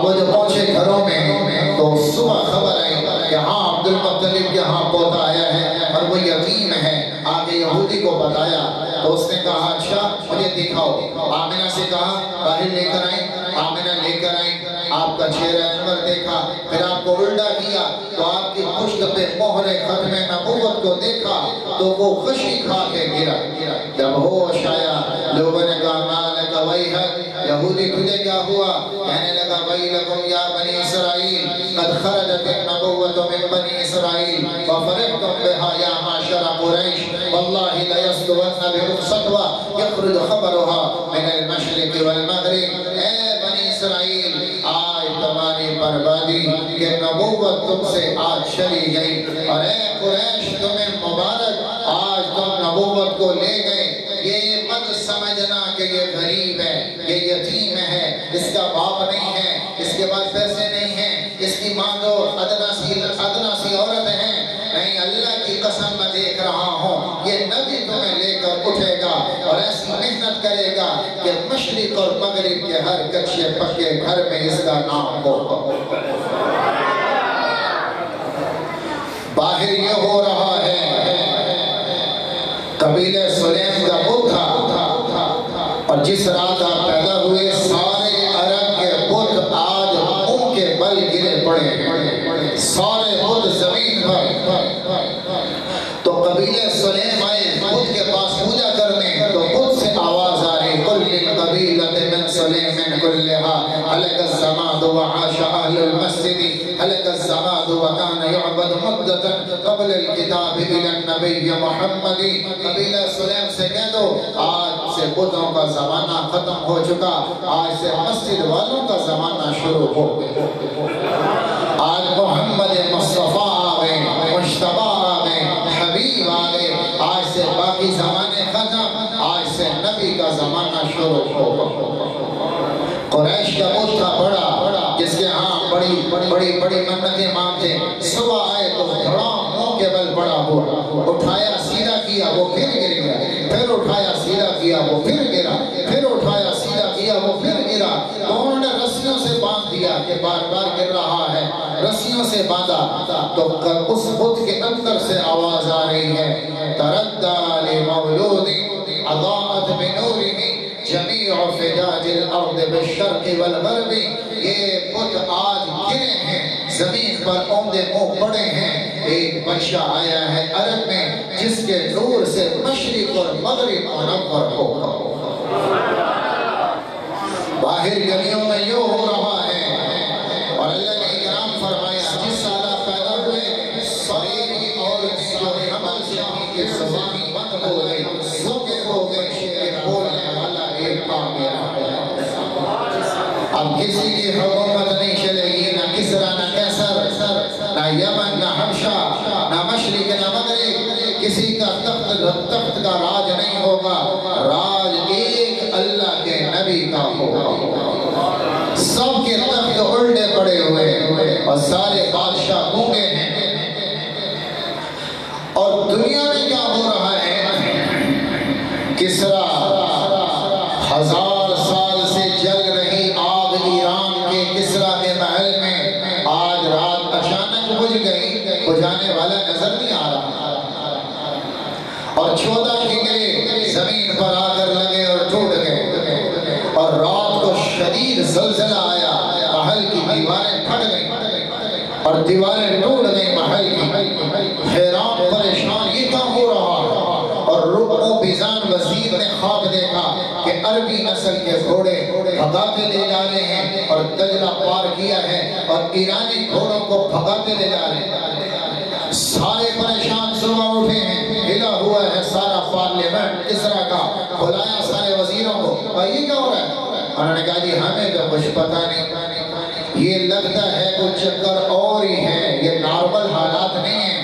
اب وہ جب پہنچے گھروں میں تو صبح خبر آئی کہ ہاں عبد المطلب کے ہاں پوتا آیا ہے اور وہ یتیم ہے. آگے یہودی کو بتایا تو اس نے کہا اچھا مجھے دکھاؤ. آمنہ سے کہا باہر لے کر آئیں. آمنہ لے کر آئیں. آپ کا چہرہ انور دیکھا, پھر آپ کو الٹا کیا تو آپ کی پشت پہ مہر ختم نبوت کو دیکھا تو وہ خوشی کھا کے گرا. جب ہوش آیا لوگوں نے کہا مالک ویحک, یہودی تجھے کیا ہوا؟ کہنے لگا ویلکم یا بنی اسرائیل قد خرجت النبوت من بنی اسرائیل وفرحتم بها یا معشر قریش واللہ لیسلون بكم سطوہ یخرج خبرها من المشرق والمغرب. اے بنی اسرائیل, آج تمہاری بربادی کہ نبوت تم سے آج چلی گئی, اور اے قریش تمہیں مبارک, آج تم نبوت کو لے گئے. یہ مت سمجھنا کہ یہ غریب ہے, یہ یتیم ہے, اس کا باپ نہیں ہے, اس کے پاس پیسے نہیں ہیں, اس کی ماں تو ادنا سی عورت ہے. نہیں, اللہ کی قسم میں دیکھ رہا ہوں یہ نبی تمہیں لے کر اٹھے گا اور ایسی محنت کرے گا کہ مشرق اور مغرب کے ہر کچے پکے گھر میں اس کا نام ہوگا. باہر یہ ہو رہا ہے قبیلہ سلیم کا بت تھا, اور جس رات آپ پیدا ہوئے سارے عرب کے بت آج منہ کے بل گرے پڑے ہیں, سارے بت زمین پر. تو قبیلہ سلیم آئے بت کے پاس پوجا کرنے, تو بت سے آواز آ رہی کل قبیلۃ من سلیم کلھا ہلک الزماد وعاش اہل المسجد ہلک الزماد وکان یعبد مدۃ قبل الکتاب الی النبی محمد. قبیلہ سلیم سے کہہ دو آج سے بتوں کا زمانہ ختم ہو چکا, آج سے مسجد والوں کا زمانہ شروع ہو گیا. آج محمد مصطفیٰ آ گئے, مجتبیٰ آ گئے, حبیب آ گئے. آج سے باقی زمانے ختم, آج سے نبی کا زمانہ شروع ہو. قریش کا بت تھا بڑا, جس کے ہاں بڑی منتیں مانگتے. صبح آئے تو دھڑام منہ کے بل پڑا ہوا, اٹھایا سیدھا کیا وہ پھر گر گیا, پھر اٹھایا سیدھا کیا وہ پھر گرا, پھر اٹھایا سیدھا کیا وہ پھر گرا. تو انہوں نے رسیوں سے باندھ دیا کہ بار بار گر رہا ہے, رسیوں سے باندھا. تو اس بت کے اندر سے آواز آ رہی ہے تردّا لمولود اضاءت بنورہ جمیع فجاج الارض بالشرق والغرب. یہ بت آج گرے ہیں, زمین پر اوندے منہ پڑے ہیں. ایک بادشاہ آیا ہے عرب میں جس کے نور سے مشرق اور مغرب منور ہوگا. باہر گلیوں میں یہ ہو رہا ہے, اور اللہ نے اکرام فرمایا جس سال آپ پیدا ہوئے ساری عورتیں جو حمل سے ان کی زبان بند ہو گئی, سوکے ہو گئے, شیر بولنے والا ایک آ گیا. اب کسی کی حکومت نہیں چلے گی, نہ کسرا نہ قیصر, نہ یمن نہ حبشہ, نہ مشرق نہ مغرب. کسی کا تخت کا راج نہیں ہوگا, راج ایک اللہ کے نبی کا ہوگا. سب کے تخت الٹے پڑے ہوئے اور سارے بادشاہ گونگے ہیں. اور دنیا میں کیا ہو رہا ہے, کسرا 1000 سال سے جل رہی آگ ایران کے کسرا کے محل میں آج رات اچانک بجھ گئی, بجھانے والا نظر نہیں آ رہا, اور 14 ٹھیکرے زمین پر آ کر لگے اور ٹوٹ گئے. اور رات کو شدید زلزلہ آیا, محل کی دیواریں پھٹ گئیں اور دیواریں ٹوٹ گئیں محل کی. حیران پریشان یہ کیا ہو رہا, اور رکن بیزان وزیر نے خواب دیکھا کہ عربی نسل کے گھوڑے بھگاتے لے جا رہے ہیں اور دجلہ پار کیا ہے, اور ایرانی گھوڑوں کو بھگاتے لے جا رہے ہیں. سارے پریشان صبح اٹھے ہیں, ہلا ہوا ہے سارا پارلیمنٹ کسرا کا, بلایا سارے وزیروں کو, اور یہ کیا ہو رہا ہے؟ انہوں نے کہا جی ہمیں تو کچھ پتہ نہیں, یہ لگتا ہے کچھ چکر اور ہی ہے, یہ نارمل حالات نہیں ہیں.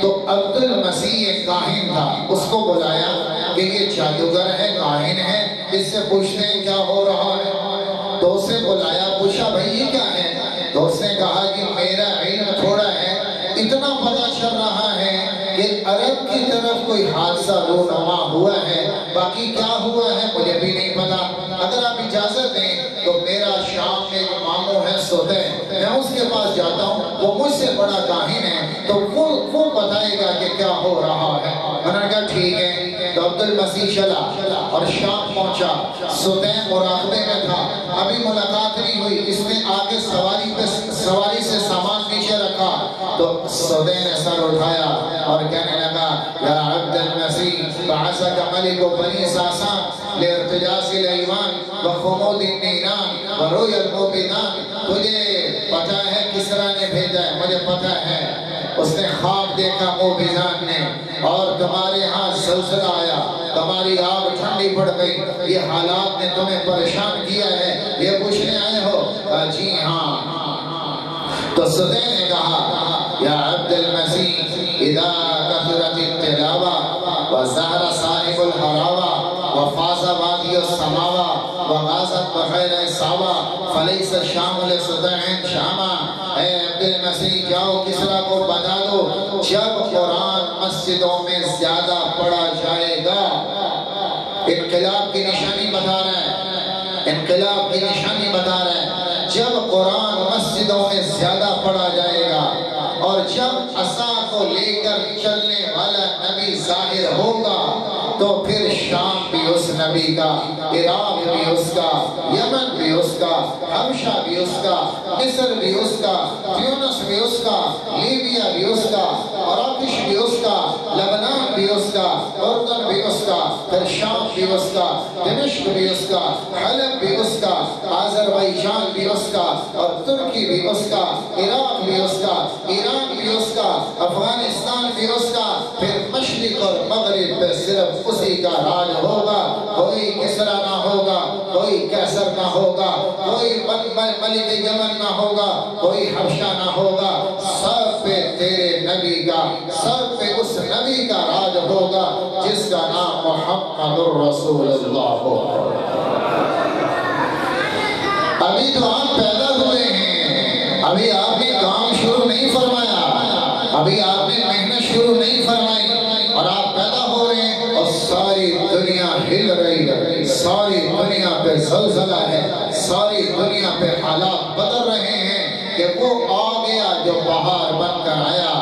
تو عبد المسیح ایک کاہن تھا, اس کو بلایا کہ یہ جادوگر ہے, کاہن ہے, اس سے پوچھتے ہیں کیا ہو رہا ہے. تو اسے بلایا, پوچھا بھائی یہ کیا ہے؟ تو اس نے کہا کہ میرا علم تھوڑا ہے, اتنا پتہ چل رہا ہے کہ عرب کی طرف کوئی حادثہ رونما ہوا ہے, باقی کیا ہوا ہے مجھے بھی نہیں پتا. اگر آپ اجازت دیں تو میرا شام میں ایک ماموں ہے پاس جاتا ہوں، وہ مجھ سے بڑا کاہن ہے، تو وہ بتائے گا کہ کیا ہو رہا ہے۔ انہوں نے کہا ٹھیک ہے۔ تو عبد المسیح چلا اور شام پہنچا، سطح مراقبے میں تھا، ابھی ملاقات نہیں ہوئی، اس نے آگے سواری سے سامان نیچے رکھا، تو سطح نے سر اٹھایا اور کہنے لگا یا عبد المسیح بعثک ملک بنی ساسان لارتجاز الایمان وخمود النیران وروی الموبدان، تجھے پتہ ہے کسرا نے بھیجا ہے، مجھے پتہ ہے، اس نے خواب دیکھا موبدان نے، اور تمہارے ہاں زلزلہ آیا، تمہاری آگ ٹھنڈی پڑ گئی، یہ حالات نے تمہیں پریشان کیا ہے، یہ پوچھنے آئے ہو؟ جی ہاں۔ تو سطح نے کہا یا عبد المسیح اذا کثرت التلاوہ وزہر صاحب الحراوہ وفاز وادی السماوہ وغازت بخیر ساوہ فلیس شامل سطحین شامہ، اے عبد المسیح جاؤ کسرا کو بتا دو جب قرآن مسجدوں میں زیادہ پڑھا جائے گا، انقلاب کی نشانی بتا رہا ہے، انقلاب کی نشانی بتا رہا ہے، جب قرآن مسجدوں میں زیادہ پڑھا جائے گا اور جب عصا کو لے کر چلنے والا نبی ظاہر ہوگا تو پھر شام بھی اس نبی کا، عراق بھی اس کا، یمن بھی اس کا، حبشہ بھی اس کا، مصر بھی اس کا، تیونس بھی اس کا، لیبیا بھی اس کا، عراقش بھی اس کا، لبنان بھی اس کا، اردن بھی اس کا، پھر شام بھی اس کا، دمشق بھی اس کا، حلب بھی اس کا، آذربائیجان بھی اس کا، اور ترکی بھی اس کا، عراق بھی اس کا، ایران بھی اس کا، افغانستان بھی اس کا، پھر مشرق اور مغرب پہ صرف اسی کا راج ہوگا، کوئی کسرا نہ ہوگا، کوئی کیسر نہ ہوگا، کوئی ملک یمن نہ ہوگا، کوئی حبشہ نہ ہوگا، سب پہ تیرے نبی کا، سب پہ اس نبی کا راج ہوگا جس کا نام محمد الرسول اللہ ہوگا۔ ابھی تو آپ پیدا ہوئے ہیں، ابھی آپ نے کام شروع نہیں فرمایا، ابھی آپ نے محنت شروع نہیں فرمائی، اور آپ پیدا ہو رہے ہیں اور ساری دنیا ہل رہی ہے، ساری دنیا پہ زلزلہ ہے، ساری دنیا پہ حالات بدل رہے ہیں کہ وہ آ گیا جو بہار بن کر آیا،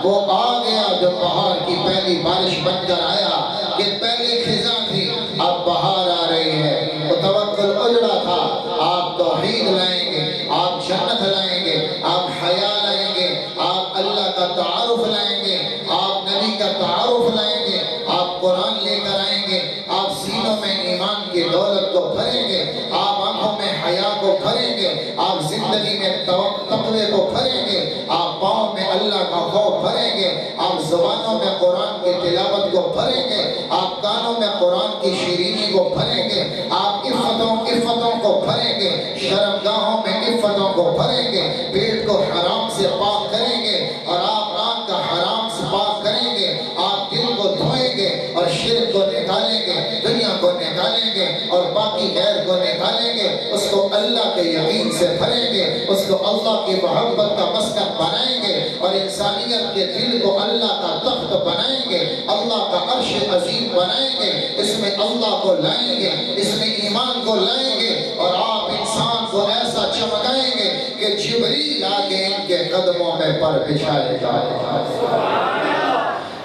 وہ آ گیا جو بہار کی پہلی بارش بن کر آیا، کہ پہلی خزاں تھی اب بہار آ رہی ہے، وہ توکل اجڑا تھا، آپ توحید لائیں گے، آپ جنت لائیں گے، آپ حیا لائیں گے، آپ اللہ کا تعارف لائیں گے، آپ نبی کا تعارف لائیں گے، آپ قرآن لے کر آئیں گے، آپ سینوں میں ایمان کی دولت کو بھریں گے، آپ آنکھوں میں حیا کو بھریں گے، آپ زندگی میں تقوی کو بھریں گے، آپ پاؤں میں اللہ کا خوف بھریں گے، آپ زبانوں میں قرآن کی تلاوت کو بھریں گے، آپ کانوں میں قرآن کی شیرینی کو بھریں گے، آپ عفتوں کو بھریں گے، شرمگاہوں میں عفتوں کو بھریں گے، پیٹ کو حرام سے پاک کریں گے، اور آپ ناک کا حرام سے پاک کریں گے، آپ دل کو دھوئیں گے اور شرک کو نکالیں گے، دنیا کو نکالیں گے اور باقی غیر کو نکالیں گے، اس کو اللہ کے یقین سے بھریں گے، اس کو اللہ کی محبت کا مسکن بنائیں گے، اور انسانیت کے دل کو اللہ کا تخت بنائیں گے، اللہ کا عرش عظیم بنائیں گے، اس میں اللہ کو لائیں گے، اس میں ایمان کو لائیں گے، اور آپ انسان کو ایسا چمکائیں گے کہ جبریل آگے ان کے قدموں میں پر بچھائے گا،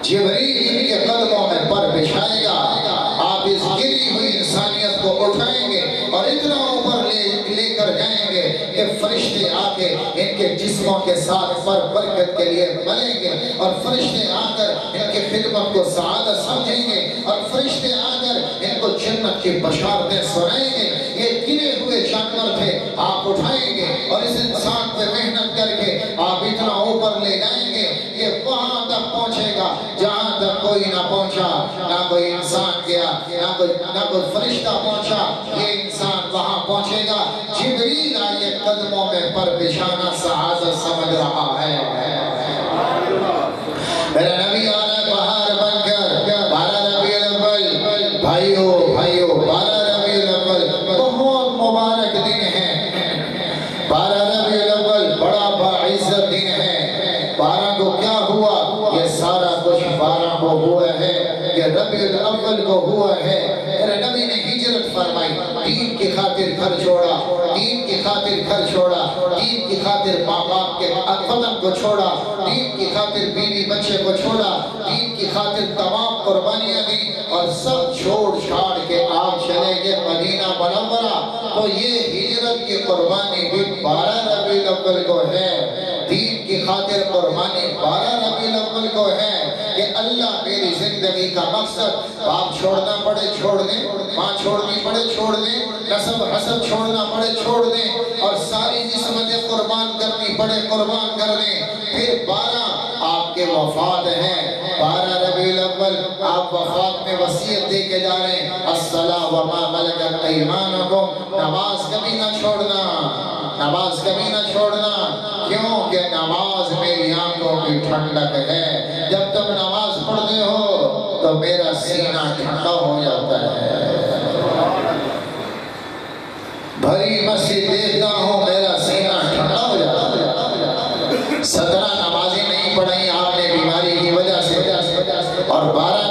جبریل ان کے قدموں میں پر بچھائے گا، آپ اس گری ہوئی انسانیت کو اٹھائیں گے اور اتنا اوپر لے کر جائیں گے کہ فرشتے آ کے ان کے جسموں کے ساتھ پر برکت کے لیے ملیں گے، اور فرشتے آ کر ان کی خدمت کو سعادت سمجھیں گے، اور فرشتے آ کر ان کو جنت کی بشارتیں سنائیں گے۔ یہ گرے ہوئے جانور تھے، آپ اٹھائیں گے اور اس انسان پہ محنت کر کے آپ اتنا اوپر لے جائیں گے کہ وہاں تک پہنچے گا جہاں تک کوئی نہ پہنچا، نہ کوئی انسان گیا، نہ کوئی فرشتہ پہنچا، یہ انسان وہاں پہنچے گا۔ جبریل آئے قدموں میں پر بچھانا سعادت سمجھ رہا ہے۔ میرا نبی آ رہا ہے بہار بن کر، 12 ربیع الاول، بھائیو 12 ربیع الاول بہت مبارک دن ہے، 12 ربیع الاول بڑا باعزت دن ہے۔ 12 کو کیا ہوا؟ یہ سارا کچھ 12 کو ہوا ہے، یہ ربیع الاول کو ہوا ہے۔ میرے نبی نے ہجرت فرمائی، دین کی خاطر گھر چھوڑا، دین کی خاطر گھر چھوڑا، دین کی خاطر ماں باپ کے وطن کو چھوڑا، دین کی خاطر بیوی بچے کو چھوڑا، دین کی خاطر تمام قربانیاں دی اور سب چھوڑ چھاڑ کے آپ چلے گئے مدینہ منورہ، تو یہ ہجرت کی قربانی بھی 12 ربیع الاول کو ہے۔ دین کی خاطر قربانی 12 ربیع الاول کو ہے کہ اللہ میری زندگی کا مقصد، باپ چھوڑنا پڑے چھوڑ دیں، ماں چھوڑنی پڑے چھوڑ دیں، نسب حسب چھوڑنا پڑے چھوڑ دیں، اور ساری نسبتیں قربان کرنی پڑے قربان کر دیں۔ پھر 12 آپ کے وفات ہیں، 12 ربیع الاول آپ وفات میں وصیت دے کے جا رہے ہیں، الصلاۃ وما ملکت ایمانکم، نماز کبھی نہ چھوڑنا، نماز کبھی نہ چھوڑنا، کیونکہ نماز میری آنکھوں کی ٹھنڈک ہے، جب تم نماز پڑھتے ہو تو میرا سینہ ٹھنڈا ہو جاتا ہے، بھری مسجد دیکھتا ہوں میرا سینہ ٹھنڈا ہو جاتا ہے۔ 17 نمازیں نہیں پڑھیں آپ نے بیماری کی وجہ سے، اور 12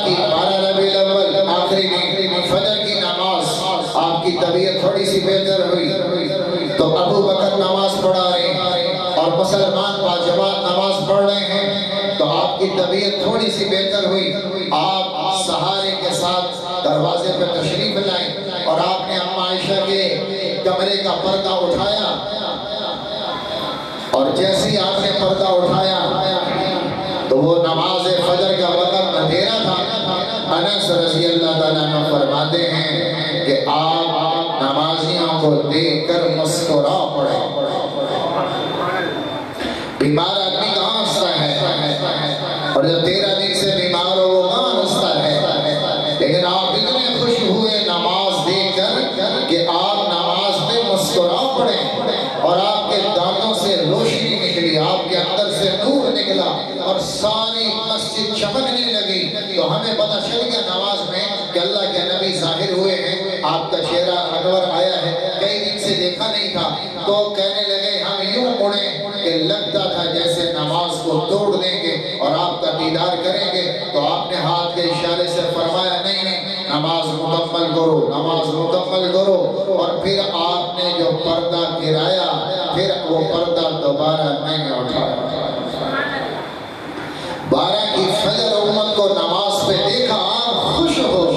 ربیع الاول آخری دن فجر کی نماز آپ کی طبیعت تھوڑی سی بہتر ہوئی تو ابو بکر نماز پڑھا رہے ہیں اور مسلمان باجماعت نماز پڑھ رہے ہیں، تو آپ کی طبیعت تھوڑی سی بہتر ہوئی، آپ سہارے کے ساتھ دروازے پہ تشریف لائیں اور آپ نے اما عائشہ کے کمرے کا پردہ اٹھایا، اور جیسے آپ نے پردہ اٹھایا تو وہ نماز فجر کا وقت اندھیرا تھا۔ انس رضی اللہ تعالیٰ عنہ فرماتے ہیں کہ آپ نمازیوں کو دیکھ کر مسکرا پڑے، بیمار آدمی کہاں ہنستا ہے، اور جو 13 دن سے بیمار ہو وہ کہاں ہنستا ہے، لیکن آپ اتنے خوش ہوئے نماز دیکھ کر کہ آپ نماز پہ مسکرا پڑے، اور آپ کے دانتوں سے روشنی نکلی، آپ کے اندر سے نور نکلا اور ساری مسجد چمکنے لگی، تو ہمیں پتہ چل گیا نماز میں کہ اللہ کے نبی ظاہر ہوئے ہیں، آپ کا چہرہ انور آیا ہے، کئی دن سے دیکھا نہیں تھا، تو کہنے لگے ہم یوں مڑیں کہ لگتا تھا جیسے نماز کو توڑ دیں گے اور آپ کا دیدار کریں گے، تو آپ نے ہاتھ کے اشارے سے فرمایا نہیں نہیں، نماز مکمل کرو، نماز مکمل کرو، اور پھر آپ نے جو پردہ گرایا پھر وہ پردہ دوبارہ نہیں اٹھایا۔ 12 کی فجر امت کو نماز پہ دیکھا، آپ خوش ہو،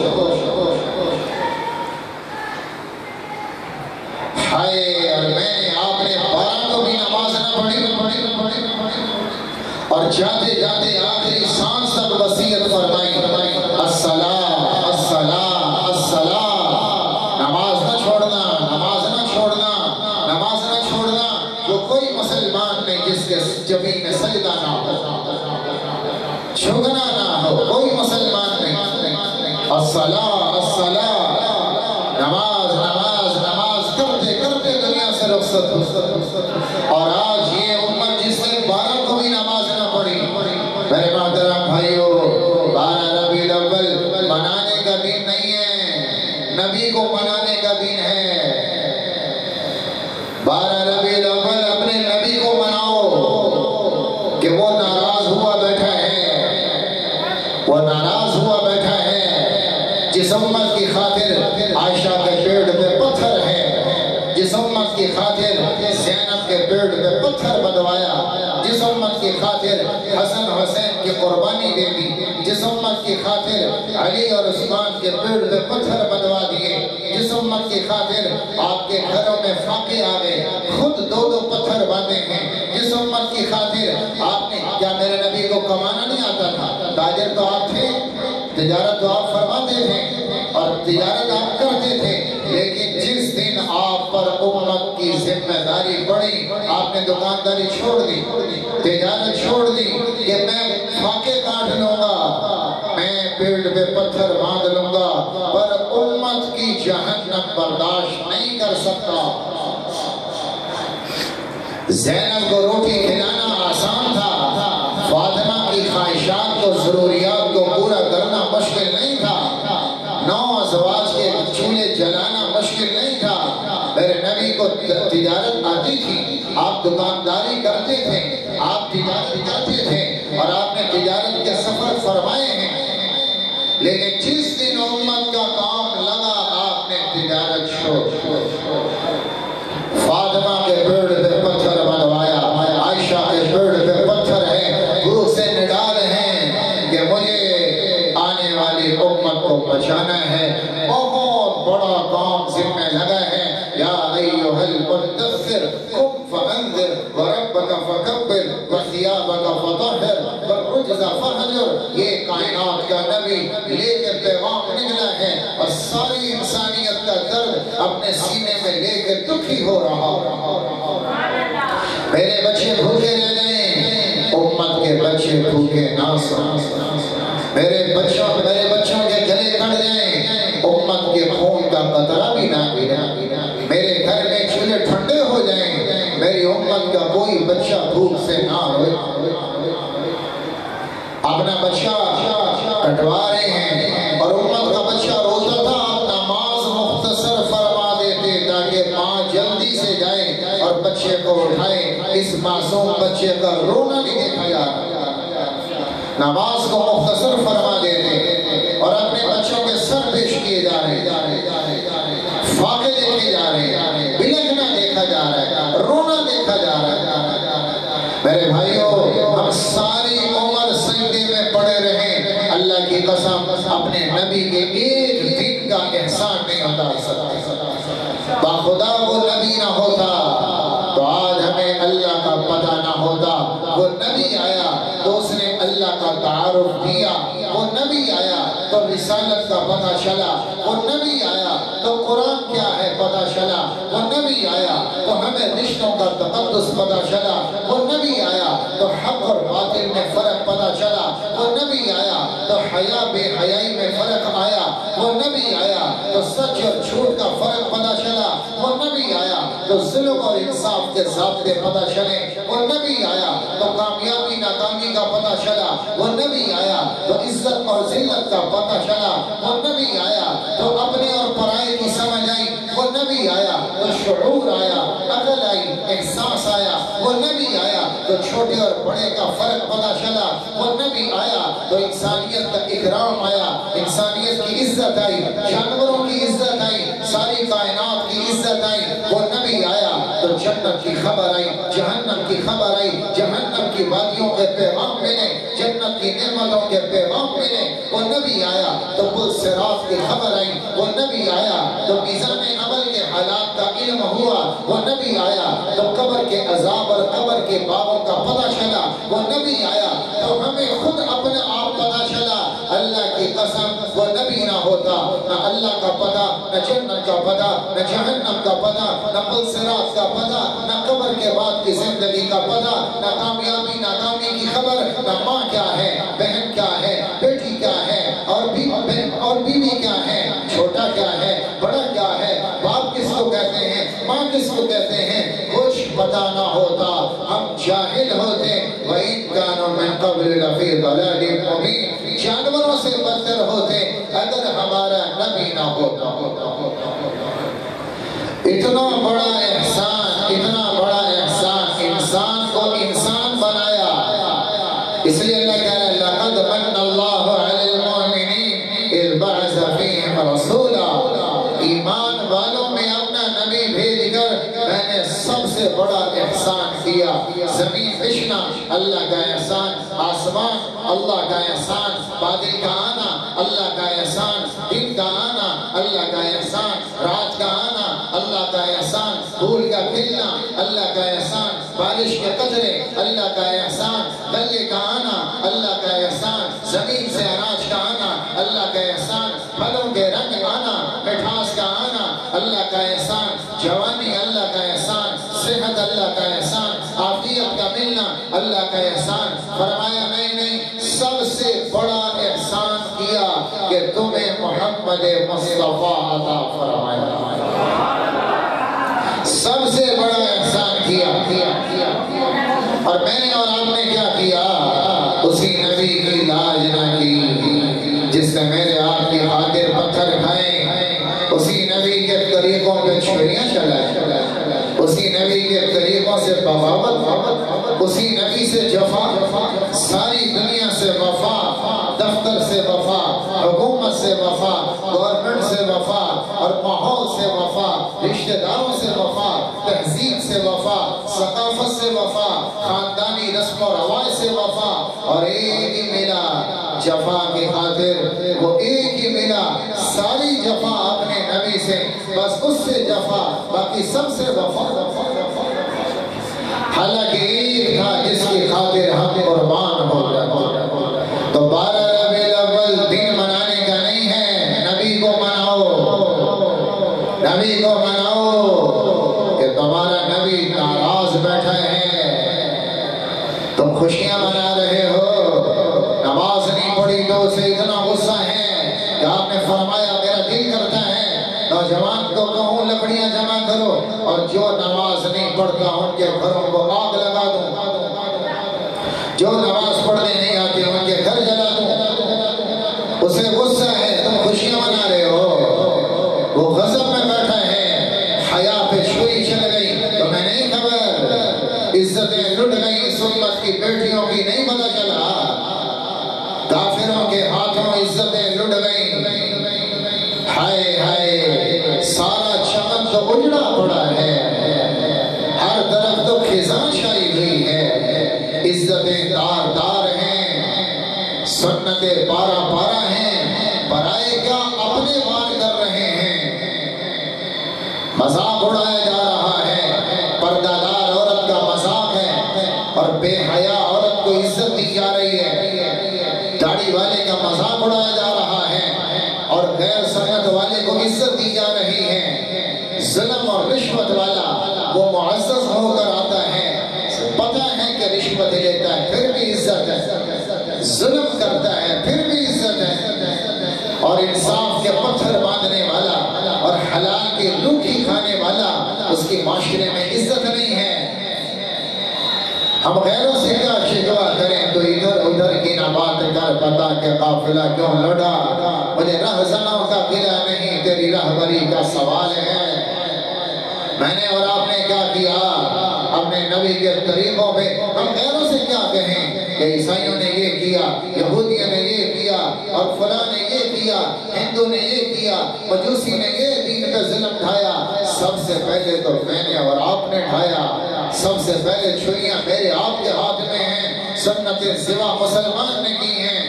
ہائے، اور میں نے آپ نے 12 کو بھی نماز نہ پڑھی، اور جاتے جاتے آخری سانس تک وصیت فرمائی، الصلاۃ الصلاۃ الصلاۃ، نماز نہ چھوڑنا، نماز نہ چھوڑنا، نماز نہ چھوڑنا، جو کوئی مسلمان نہیں جس کے جبین میں سجدہ نہ ہو، جھکنا نہ ہو، کوئی مسلمان نہیں، الصلاۃ الصلاۃ، نماز نماز نماز کرتے کرتے دنیا سے رخصت ہو، اور آج یہ امت جس نے 12 کو بھی نماز نہ پڑھی، میرے محترم بھائیو، 12 ربیع الاول منانے کا دن نہیں ہے، نبی کو منانے کا دن ہے، 12 ربیع الاول اپنے نبی کو مناؤ کہ وہ ناراض ہوا بیٹھا ہے، وہ ناراض ہوا بیٹھا ہے، جس امت کی خاطر عائشہ کے پیٹ پہ پتھر ہے، جس امت کی خاطر زینب کے پیٹ پہ پتھر بدوایا، جس امت کی خاطر حسن حسین کی قربانی دے دی، جس امت کی خاطر علی اور عثمان کے پیٹ پہ پتھر بدوا دیے، جس امت کی خاطر آپ کے گھروں میں فاقے آ گئے، خود 2 پتھر باندھے ہیں، جس امت کی خاطر آپ نے، کیا میرے نبی کو کمانا نہیں آتا تھا؟ تاجر تو آپ تھے، تجارت تو آپ فرماتے تھے اور تجارت آپ کرتے تھے، لیکن جس دن آپ پر امت کی ذمہ داری پڑی، آپ نے دکانداری چھوڑ دی، تجارت چھوڑ دی کہ میں فاقے کاٹ لوں گا، میں پیٹ پہ پتھر باندھ لوں گا، پر امت کی جہنم برداشت نہیں کر سکتا۔ زینب کو روٹی کھلانا آسان تھا، فاطمہ کی خواہشات کو، ضروریات کو پورا کرنا مشکل نہیں تھا، 9 ازواج کے چولہے جلانا مشکل نہیں تھا، میرے نبی کو تجارت آتی تھی، آپ دکانداری کرتے تھے، آپ تجارت کرتے تھے، اور آپ نے تجارت کے سفر فرمائے ہیں، لیکن جس دن امت کا کام لگا آپ نے تجارت چھوڑ اپنے سینے میں لے کے دکھی ہو رہا میرے بچے بھوکے رہ جائیں، امت کے بچے بھوکے نہ سوئیں، میرے بچوں کے گلے کٹ جائیں، امت کے خون کا قطرہ بھی نہ گرے، میرے گھر میں چولہے ٹھنڈے ہو جائیں، میری امت کا کوئی بچہ بھوک سے نہ روئے۔ اپنا بچہ کٹوا رہے ہیں اور امت کا بچہ روتا تھا، آپ نماز مختصر فرما دیتے تاکہ ماں جلدی سے جائے اور بچے کو اٹھائے۔ اس معصوم بچے کا رونا نہیں دیکھا جا رہا، نماز کو مختصر فرما دیتے اور اپنے بچوں کے سر پیش کیے جا رہے، فاقے دیکھے جا رہے، بلکنا دیکھا جا رہا ہے، رونا دیکھا جا رہا ہے۔ میرے بھائیوں، ہم ساری عمر سجدے میں پڑے رہیں، اللہ کی قسم اپنے نبی کے ایک دن کا احسان نہیں اتار سکتے۔ باخدا وہ نبی نہ ہوتا تو آج ہمیں اللہ کا پتہ نہ ہوتا۔ وہ نبی آیا تو اس نے اللہ کا تعارف دیا، وہ نبی آیا تو رسالت کا پتہ چلا، وہ نبی آیا تو قرآن کیا ہے پتہ چلا، وہ نبی آیا تو ہمیں رشتوں کا تقدس پتہ چلا، وہ نبی آیا تو حق اور باطل میں فرق پتہ چلا، وہ نبی آیا تو حیا بے حیائی میں فرق آیا، وہ نبی آیا تو سچ اور جھوٹ کا فرق پتہ چلا، وہ نبی آیا تو ظلم اور انصاف کے ضابطے پتہ چلے، وہ نبی آیا تو کامیابی ناکامی کا پتہ چلا، وہ نبی آیا تو عزت اور ذلت کا پتہ چلا، وہ نبی آیا تو اپنے اور پرائے کی سمجھ آئی، وہ نبی آیا تو شعور آیا، عقل آئی، احساس آیا، وہ نبی آیا تو چھوٹے اور بڑے کا فرق پتہ چلا، وہ نبی آیا تو انسانیت کا اکرام آیا، انسانیت کی عزت آئی، جانوروں کی عزت آئی، ساری کائنات کی عزت آئی، وہ نبی آیا تو جنت کی خبر آئی، جہنم کی خبر آئی، جہنم کی وادیوں کے پیغام ملے، جنت کی نعمتوں کے پیغام ملے، وہ نبی آیا تو پل صراط کی خبر آئی، وہ نبی آیا تو میزان عمل کے حالات کا علم ہوا، وہ نبی آیا تو قبر کے عذاب اور قبر کے باغوں کا پتہ چلا، وہ نبی آیا تو ہمیں خود اپنے آپ پتہ چلا۔ اللہ کی قسم وہ نبی نہ ہوتا، نہ اللہ کا پتہ، نہ جنت کا پتہ، نہ جہنم کا پتہ، نہ پل صراط کا پتہ، نہ قبر کے بعد کی زندگی کا پتہ، نہ کامیابی ناکامی کی خبر، نہ ماں کیا ہے، بہن کیا ہے، بیٹی کیا ہے، اور بیوی کیا ہے، چھوٹا کیا ہے، بڑا کیا ہے، باپ کس کو کہتے ہیں، ماں کس کو کہتے ہیں، کچھ پتہ نہ ہوتا، ہم جاہل ہوتے۔ وَإِن كَانُوا مِن قَبْلُ لَفِي ضَلَالٍ مُبِينٍ، جانوروں سے بدتر ہوتے اگر ہمارا نبی نہ ہوتا۔ اتنا بڑا احسان، اتنا بڑا احسان، انسان کو انسان بنایا، اس لیے اللہ کہہ رہا ہے لَقَدْ مَنَّ اللَّهُ عَلَى الْمُؤْمِنِينَ إِذْ بَعَثَ فِيهِمْ رَسُولًا، ایمان والوں میں اپنا نبی بھیج کر میں نے سب سے بڑا احسان کیا۔ زمین بچھنا اللہ کا احسان، آسمان اللہ کا احسان، بادل کا آنا اللہ کا احسان، دن کا آنا اللہ کا احسان، رات کا آنا اللہ کا احسان، پھول کا کھلنا اللہ کا احسان، بارش کے قطرے اللہ کا احسان، غلے کا آنا اللہ کا احسان، زمین سے اناج کا آنا اللہ کا احسان، پھلوں کے رنگ آنا، مٹھاس کا آنا اللہ کا احسان، جوانی اللہ کا احسان، صحت اللہ کا احسان، عافیت کا ملنا اللہ کا احسان۔ فرمایا میں نے سب سے بڑا احسان کیا کہ تمہیں محمد مصطفیٰ عطا فرمایا، سب سے بڑا احسان کیا۔ اور میں نے اور آپ نے کیا کیا؟ اسی نبی کی لاج نہ کی جس نے میرے آپ کی خاطر پتھر کھائے، اسی نبی کے طریقوں پہ چھریاں چلائیں، اسی نبی کے طریقوں سے بغاوت، اسی نبی سے جفا، ساری دنیا سے وفا، دفتر سے وفا، حکومت سے وفا، گورنمنٹ سے وفا، اور ماحول سے وفا، رشتہ داروں سے وفا، تہذیب سے وفا، ثقافت سے وفا، خاندانی رسم و رواج سے وفا، اور ایک ہی ملا جفا کی خاطر، وہ ایک ہی ملا ساری جفا اپنے نبی سے، بس اس سے جفا، باقی سب سے وفا۔ حالانکہ ایک تھا جس کی خاطر ہم قربان ہو جاتے۔ تو 12 ربیع الاول دن منانے کا نہیں ہے، نبی کو مناؤ، نبی نبی کو مناؤ کہ تمہارا نبی ناراض بیٹھا ہے، تم خوشیاں منا رہے ہو، نماز نہیں پڑھی تو اسے اتنا غصہ ہے کہ آپ نے فرمایا میرا دل کرتا ہے نوجوان کو کہوں لکڑیاں جمع کرو اور جو نماز نہیں پڑھتا ان کے گھروں کو آگ لگا دوں، جو نماز پڑھنے نہیں آتے ان کے گھر جلا دوں، اسے غصہ ہے، تم خوشیاں منا رہے ہو، وہ غضب میں بیٹھا ہے، حیا پہ چھری چل گئی تو میں نہیں خبر، عزتیں لٹ گئی سنت کی بیٹیوں کی نہیں پتہ چلا، کافروں کے ہاتھوں عزتیں لٹ گئی، ہائے ہائے سارا چمن تو اجڑا پڑا ہے، ہر طرف تو خزاں چھائی ہوئی ہے، عزتیں دار دار ہیں، سنتیں پارا پارا ہیں، برائے کیا اپنے وار کر رہے ہیں، مذاق اڑایا جا رہا ہے، پردہ دار عورت کا مذاق ہے اور بے حیا عورت کو عزت دی جا رہی ہے، داڑھی والے کا مذاق اڑایا جا رہا ہے اور غیر سنت والے کو عزت دی جا رہی ہے، ظلم اور رشوت والا وہ معزز ہو کر آتا ہے، پتہ ہے کہ رشوت لیتا ہے پھر بھی عزت ہے، ظلم کرتا ہے پھر بھی عزت ہے، اور انصاف کے پتھر باندھنے والا اور حلال کی روکھی کھانے والا اس کی معاشرے میں عزت نہیں ہے۔ ہم غیروں سے کیا شکوا کریں تو ادھر ادھر کی نہ بات کر پتا کہ قافلہ کیوں لڑا، مجھے رہزنوں کا قلعہ نہیں تیری رہبری کا سوال ہے، میں نے اور آپ نے کیا کیا اپنے نبی کے طریقوں پہ، ہم غیروں سے کیا کہیں کہ عیسائیوں نے یہ کیا، یہودیوں نے یہ کیا اور فلاں نے یہ کیا، ہندو نے یہ کیا، مجوسی نے یہ دین کا ظلم ڈھایا، سب سے پہلے تو میں نے اور آپ نے ڈھایا، سب سے پہلے چھریاں میرے آپ کے ہاتھ میں ہیں، سنتیں سوا مسلمان نے کی ہیں،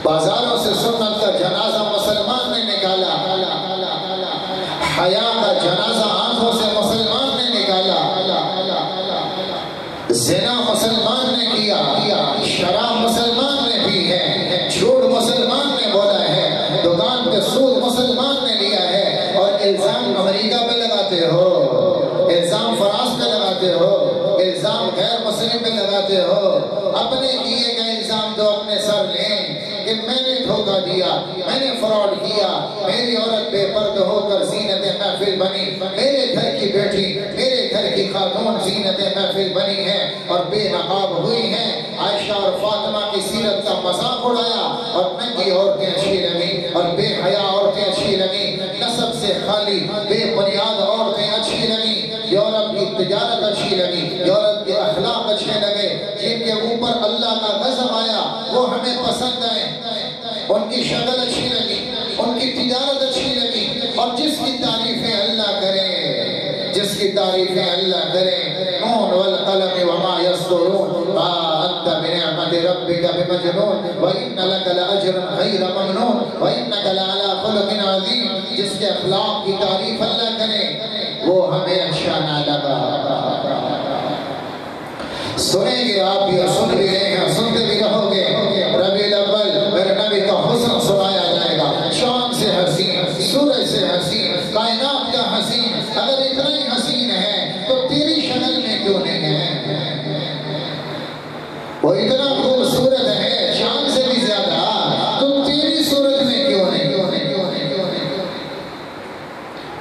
بازاروں سے سنت کا جنازہ مسلمان نے نکالا، حیا کا جنازہ آنکھوں سے مسلمان نے نکالا، زنا مسلمان نے کیا، شراب مسلمان نے پی ہے، جھوٹ مسلمان نے بولا ہے، دکان پہ سود مسلمان نے لیا ہے، اور الزام امریکہ پہ لگاتے ہو، الزام فرانس پہ لگاتے ہو، الزام غیر مسلم پہ لگاتے ہو، اپنے کیے گئے الزام تو اپنے سر لیں کہ میں نے دھوکہ دیا، میں نے فراڈ کیا، میری عورت بے پرد ہو کر زینت محفل بنی، میرے گھر کی بیٹی میرے گھر کی خاتون زینت محفل بنی ہے اور بے نقاب ہوئی ہیں، عائشہ اور فاطمہ کی سیرت کا مذاق اڑایا اور ننگی عورتیں اچھی لگی اور بے حیا عورتیں اچھی لگی، نسب سے خالی بے بنیاد عورتیں اچھی لگی، یورپ کی تجارت اچھی لگی، یورپ کے اخلاق اچھے لگے، جن کے اوپر اللہ کا غضب آیا وہ ہمیں پسند آئے، ان کی شکل اچھی لگی، ان کی تجارت اچھی لگی، اور جس کی تعریفیں اللہ کرے، جس کی تعریفیں اللہ کرے، نون والقلم وما يسطرون ما انت بنعمت ربك بمجنون وان لك لاجرا غير ممنون وانك لعلى خلق عظیم، جس کے اخلاق کی تعریف اللہ کرے وہ ہمیں اچھا نہ لگا، سنیں گے آپ بھی اور سن بھی رہے ہیں، سنتے بھی رہو گے، ربیع الاول میرے نبی کا حسن سنایا جائے گا، چاند سے حسین، سورج سے حسین، کائنات کا حسین، اگر اتنا ہی حسین ہے تو تیری شکل میں کیوں نہیں ہے، وہ اتنا خوبصورت ہے چاند سے بھی زیادہ، تو تیری صورت میں کیوں نہیں،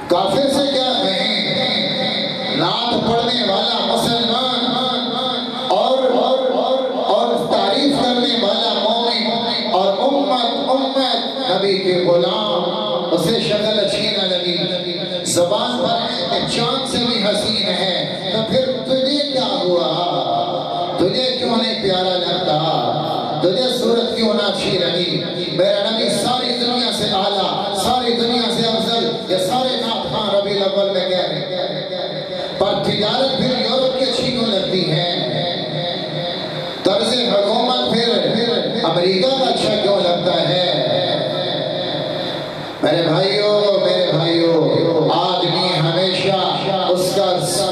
کافر سے کیا کہیں، نعت پڑھنے والا مسلمان اور تعریف کرنے والا مومن اور امت نبی کے غلام، اسے شکل اچھی نہ لگی، زبان پر ہے کہ چاند سے بھی حسین ہے، تو پھر تجھے کیا ہوا، تجھے کیوں نہیں پیارا لگتا، تجھے صورت کیوں نہ اچھی لگی، میرا نبی ساری دنیا سے اعلیٰ، ساری دنیا سے افضل، یہ سارے نعت خواں ربیع الاول میں کہہ رہے ہیں، پر تجارت پھر یورپ کی اچھی کیوں لگتی ہے، طرز حکومت پھر امریکہ کا اچھا کیوں لگتا ہے، میرے بھائیوں آدمی ہمیشہ اس کا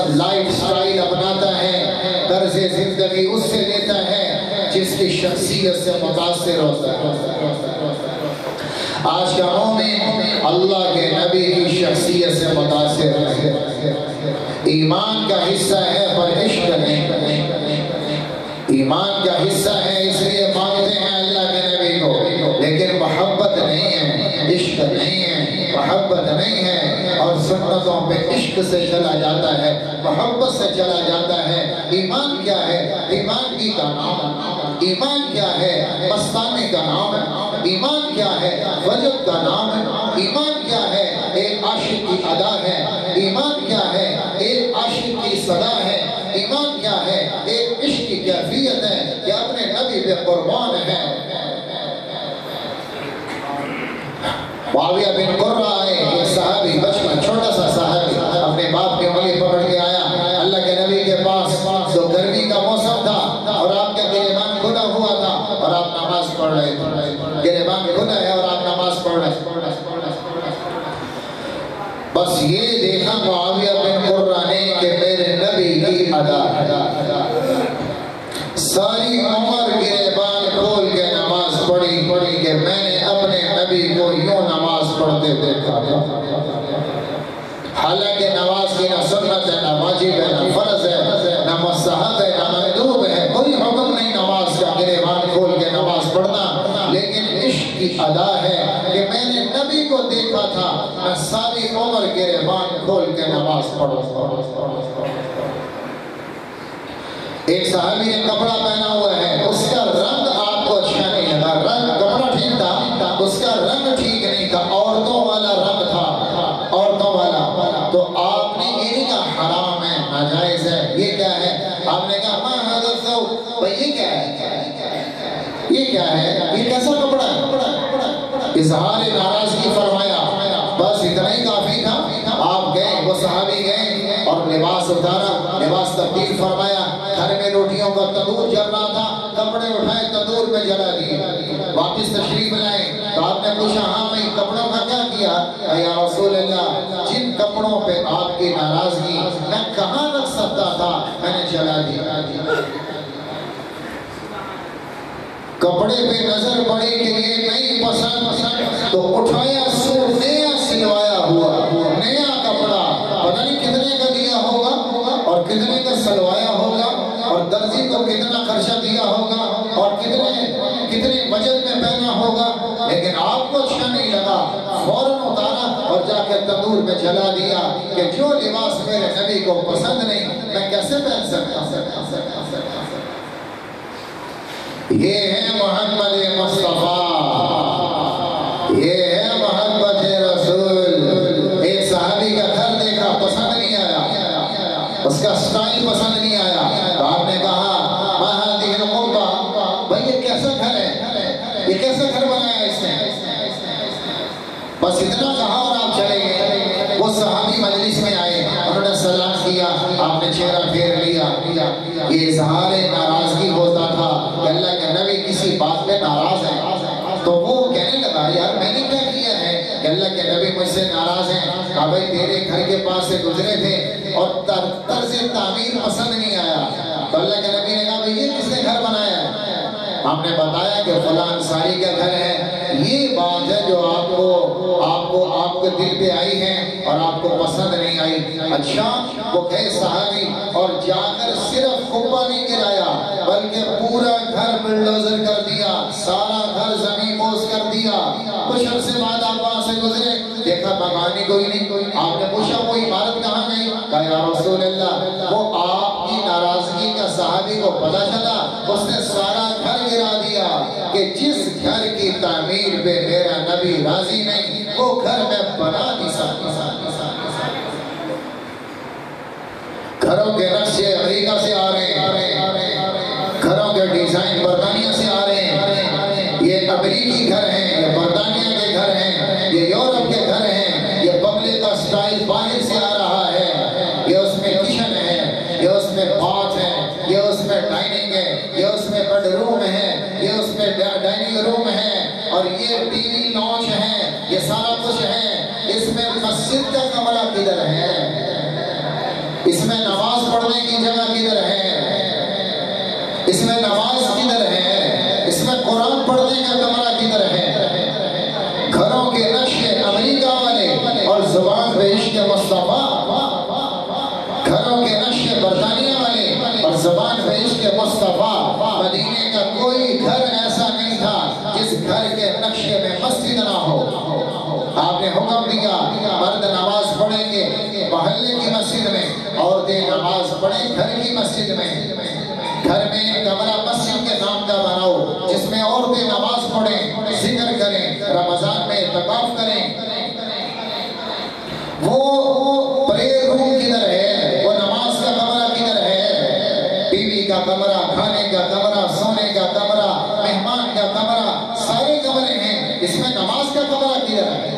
لائف سٹائل اپناتا ہے، طرز زندگی اس سے لیتا ہے جس کی شخصیت سے متاثر ہوتا ہے، آج کا مومن اللہ کے نبی کی شخصیت سے متاثر ہے، ایمان کا حصہ ہے پر عشق نہیں، ایمان کا حصہ ہے اس لیے مانگتے ہیں اللہ کے نبی کو، لیکن محبت نہیں ہے، عشق نہیں ہے، محبت نہیں ہے، اور سنتوں پہ عشق سے چلا جاتا ہے، محبت سے چلا جاتا ہے۔ ایمان کیا ہے؟ ایمان کی کا نام، ایمان کیا ہے؟ مستانے کا نام ہے، ایمان کیا ہے؟ وجد کا نام ہے، ایمان کیا ہے؟ ایک عاشق کی ادا ہے، ایمان کیا ہے؟ ایک عاشق کی صدا ہے، ایمان کیا ہے؟ ایک عشق کی کیفیت ہے کہ اپنے نبی پہ قربان ہے۔ معاویہ بن قرہ آئے، ایک صحابی، بچپن چھوٹا سا صحابی، اپنے باپ کی انگلی پکڑ کے آیا اللہ کے نبی کے پاس۔ جو گرمی کا موسم تھا اور آپ کا گریبان کھلا ہوا تھا اور آپ نماز پڑھ رہے تھے، گریبان کھلا ہے اور آپ نماز پڑھ رہے تھے۔ بس یہ دیکھا معاویہ بن قرہ نے کہ میرے نبی کی ادا ہے، ساری عمر گریبان کھول کے نماز پڑھی کہ میں نے اپنے نبی کو یوں نماز پڑھتے دیکھا تھا۔ حالانکہ نماز کی نہ سنت ہے، نہ واجب ہے، نہ فرض ہے، نہ مستحب ہے، نہ مندوب ہے، کوئی حکم نہیں نماز کا گریبان کھول کے نماز پڑھنا، لیکن عشق کی ادا ہے کہ میں نے نبی کو دیکھا تھا، میں ساری عمر گریبان کھول کے نماز پڑھا۔ ایک صحابی نے کپڑا پہنا ہوا ہے، اس کا رنگ آپ کو اچھا نہیں لگا، رنگ کپڑا ٹھیک تھا، اس کا رنگ ٹھیک نہیں تھا، عورتوں والا رنگ تھا، عورتوں والا، تو آپ نے یہ کہا حرام ہے، ناجائز ہے، یہ کیا ہے؟ آپ نے کہا ما ھذا الثوب، بھئی یہ کیا ہے؟ یہ کیا ہے؟ یہ کیسا کپڑا ہے؟ اظہار ناراضگی فرمایا، بس اتنا ہی کافی تھا۔ آپ گئے، وہ صحابی گئے اور لباس اتارا، لباس تبدیل فرمایا، گھر میں روٹیوں کا تندور جل رہا تھا، کپڑے اٹھائے تندور میں جلا دیے، واپس تشریف لائے تو آپ نے پوچھا ہاں میں کپڑوں کا کیا کیا؟ یا رسول اللہ جن کپڑوں پہ آپ کی ناراضگی میں کہاں رکھ سکتا تھا میں نے جلا دیا۔ کپڑے پہ نظر پڑی کہ یہ نہیں پسند تو اٹھایا سور، نیا سلوایا ہوا نیا کپڑا، پتہ نہیں کتنے کا دیا ہوگا اور کتنے کا سلوایا ہوگا اور درزی کو کتنا خرچہ دیا ہوگا اور کتنے بجٹ میں پہنا ہوگا، لیکن آپ کو اچھا نہیں لگا، فوراً اتارا اور جا کے تندور میں جلا دیا کہ جو لباس میرے نبی کو پسند نہیں میں کیسے پہن سکتا ہوں۔ یہ ہے محمد مصطفیٰ، یہ ہے محبت رسول۔ ایک صحابی کا گھر دیکھا، پسند نہیں آیا، اس کا سٹائل پسند نہیں آیا، تو آپ نے کہا ما هذه القبة، بھئی یہ کیسا گھر ہے، یہ کیسا گھر بنایا اس نے؟ بس اتنا کہا اور آپ چلے گئے۔ وہ صحابی مجلس میں آئے، انہوں نے سلام کیا، آپ نے چہرہ پھیر لیا۔ یہ اظہار ناراضگی ہوتا تھا کہ اللہ کے نبی کسی بات پہ ناراض ہے، تو وہ کہنے لگا یار میں نے کیا کیا ہے کہ اللہ کے نبی مجھ سے ناراض ہیں؟ کہا بھائی تیرے گھر کے پاس سے گزرے تھے اور طرز تعمیر پسند نہیں آیا، تو اللہ کے نبی نے کہا بھئی یہ کس نے گھر بنایا ہے؟ ہم نے بتایا کہ فلاں انصاری کا گھر ہے، یہ بات ہے جو آپ کے دل پہ آئی ہے اور آپ کو پسند نہیں آئی۔ اچھا وہ گئے صحابی اور جا کر صرف قبہ نہیں گرایا بلکہ پورا گھر بلڈوزر کر دیا، سارا گھر زمین بوس کر دیا۔ کچھ عرصے بعد آپ وہاں سے گزرے، دیکھا مکان کوئی نہیں، آپ نے پوچھا وہ عمارت کہاں گئی؟ کہا یا رسول اللہ وہ آپ کی ناراضگی کا صحابی کو پتہ چلا، اس نے سارا گھر گرا دیا کہ جس گھر کی تعمیر پہ میرا نبی راضی نہیں وہ گھر میں بنا نہیں سکتا۔ گھروں کے نقشے امریکہ سے آ رہے ہیں، گھروں کے ڈیزائن برطانیہ سے آ رہے ہیں، یہ امریکی گھر ہیں، یہ برطانیہ کے گھر ہیں، یہ یورپ کے گھر ہیں، یہ بنگلے کا سٹائل باہر سے آ رہا ہے، یہ اس میں کچن ہے، یہ اس میں باتھ ہے، یہ اس میں ڈائننگ ہے، یہ اس میں بیڈ روم ہے، یہ اس میں ڈائننگ روم ہے، اور یہ ٹی وی لانچ ہے، یہ سارا کچھ ہے۔ اس میں مسجد کا کمرہ کدھر ہے؟ اس میں نماز پڑھنے کی جگہ کدھر ہے؟ اس میں نماز کدھر ہے؟ اس میں قرآن پڑھنے کا کمرہ کدھر ہے؟ گھروں عشق مصطفیٰ، گھروں کے نقش برطانیہ والے اور زبان پہ عشق مصطفیٰ۔ مدینے کا کوئی گھر ایسا نہیں تھا جس گھر کے نقشے میں مسجد نہ ہو۔ آپ نے حکم دیا مرد نماز پڑھیں گے محلے کی مسجد میں، عورتیں نماز پڑھیں گھر کی مسجد میں۔ گھر میں ایک کمرہ مسجد کے نام کا بناؤ جس میں عورتیں نماز پڑھیں، ذکر کریں، رمضان میں اعتکاف کریں۔ وہ پریئر روم کدھر ہے؟ وہ نماز کا کمرہ کدھر ہے؟ ٹی وی کا کمرہ، کھانے کا کمرہ، سونے کا کمرہ، مہمان کا کمرہ، سارے کمرے ہیں، اس میں نماز کا کمرہ کدھر ہے؟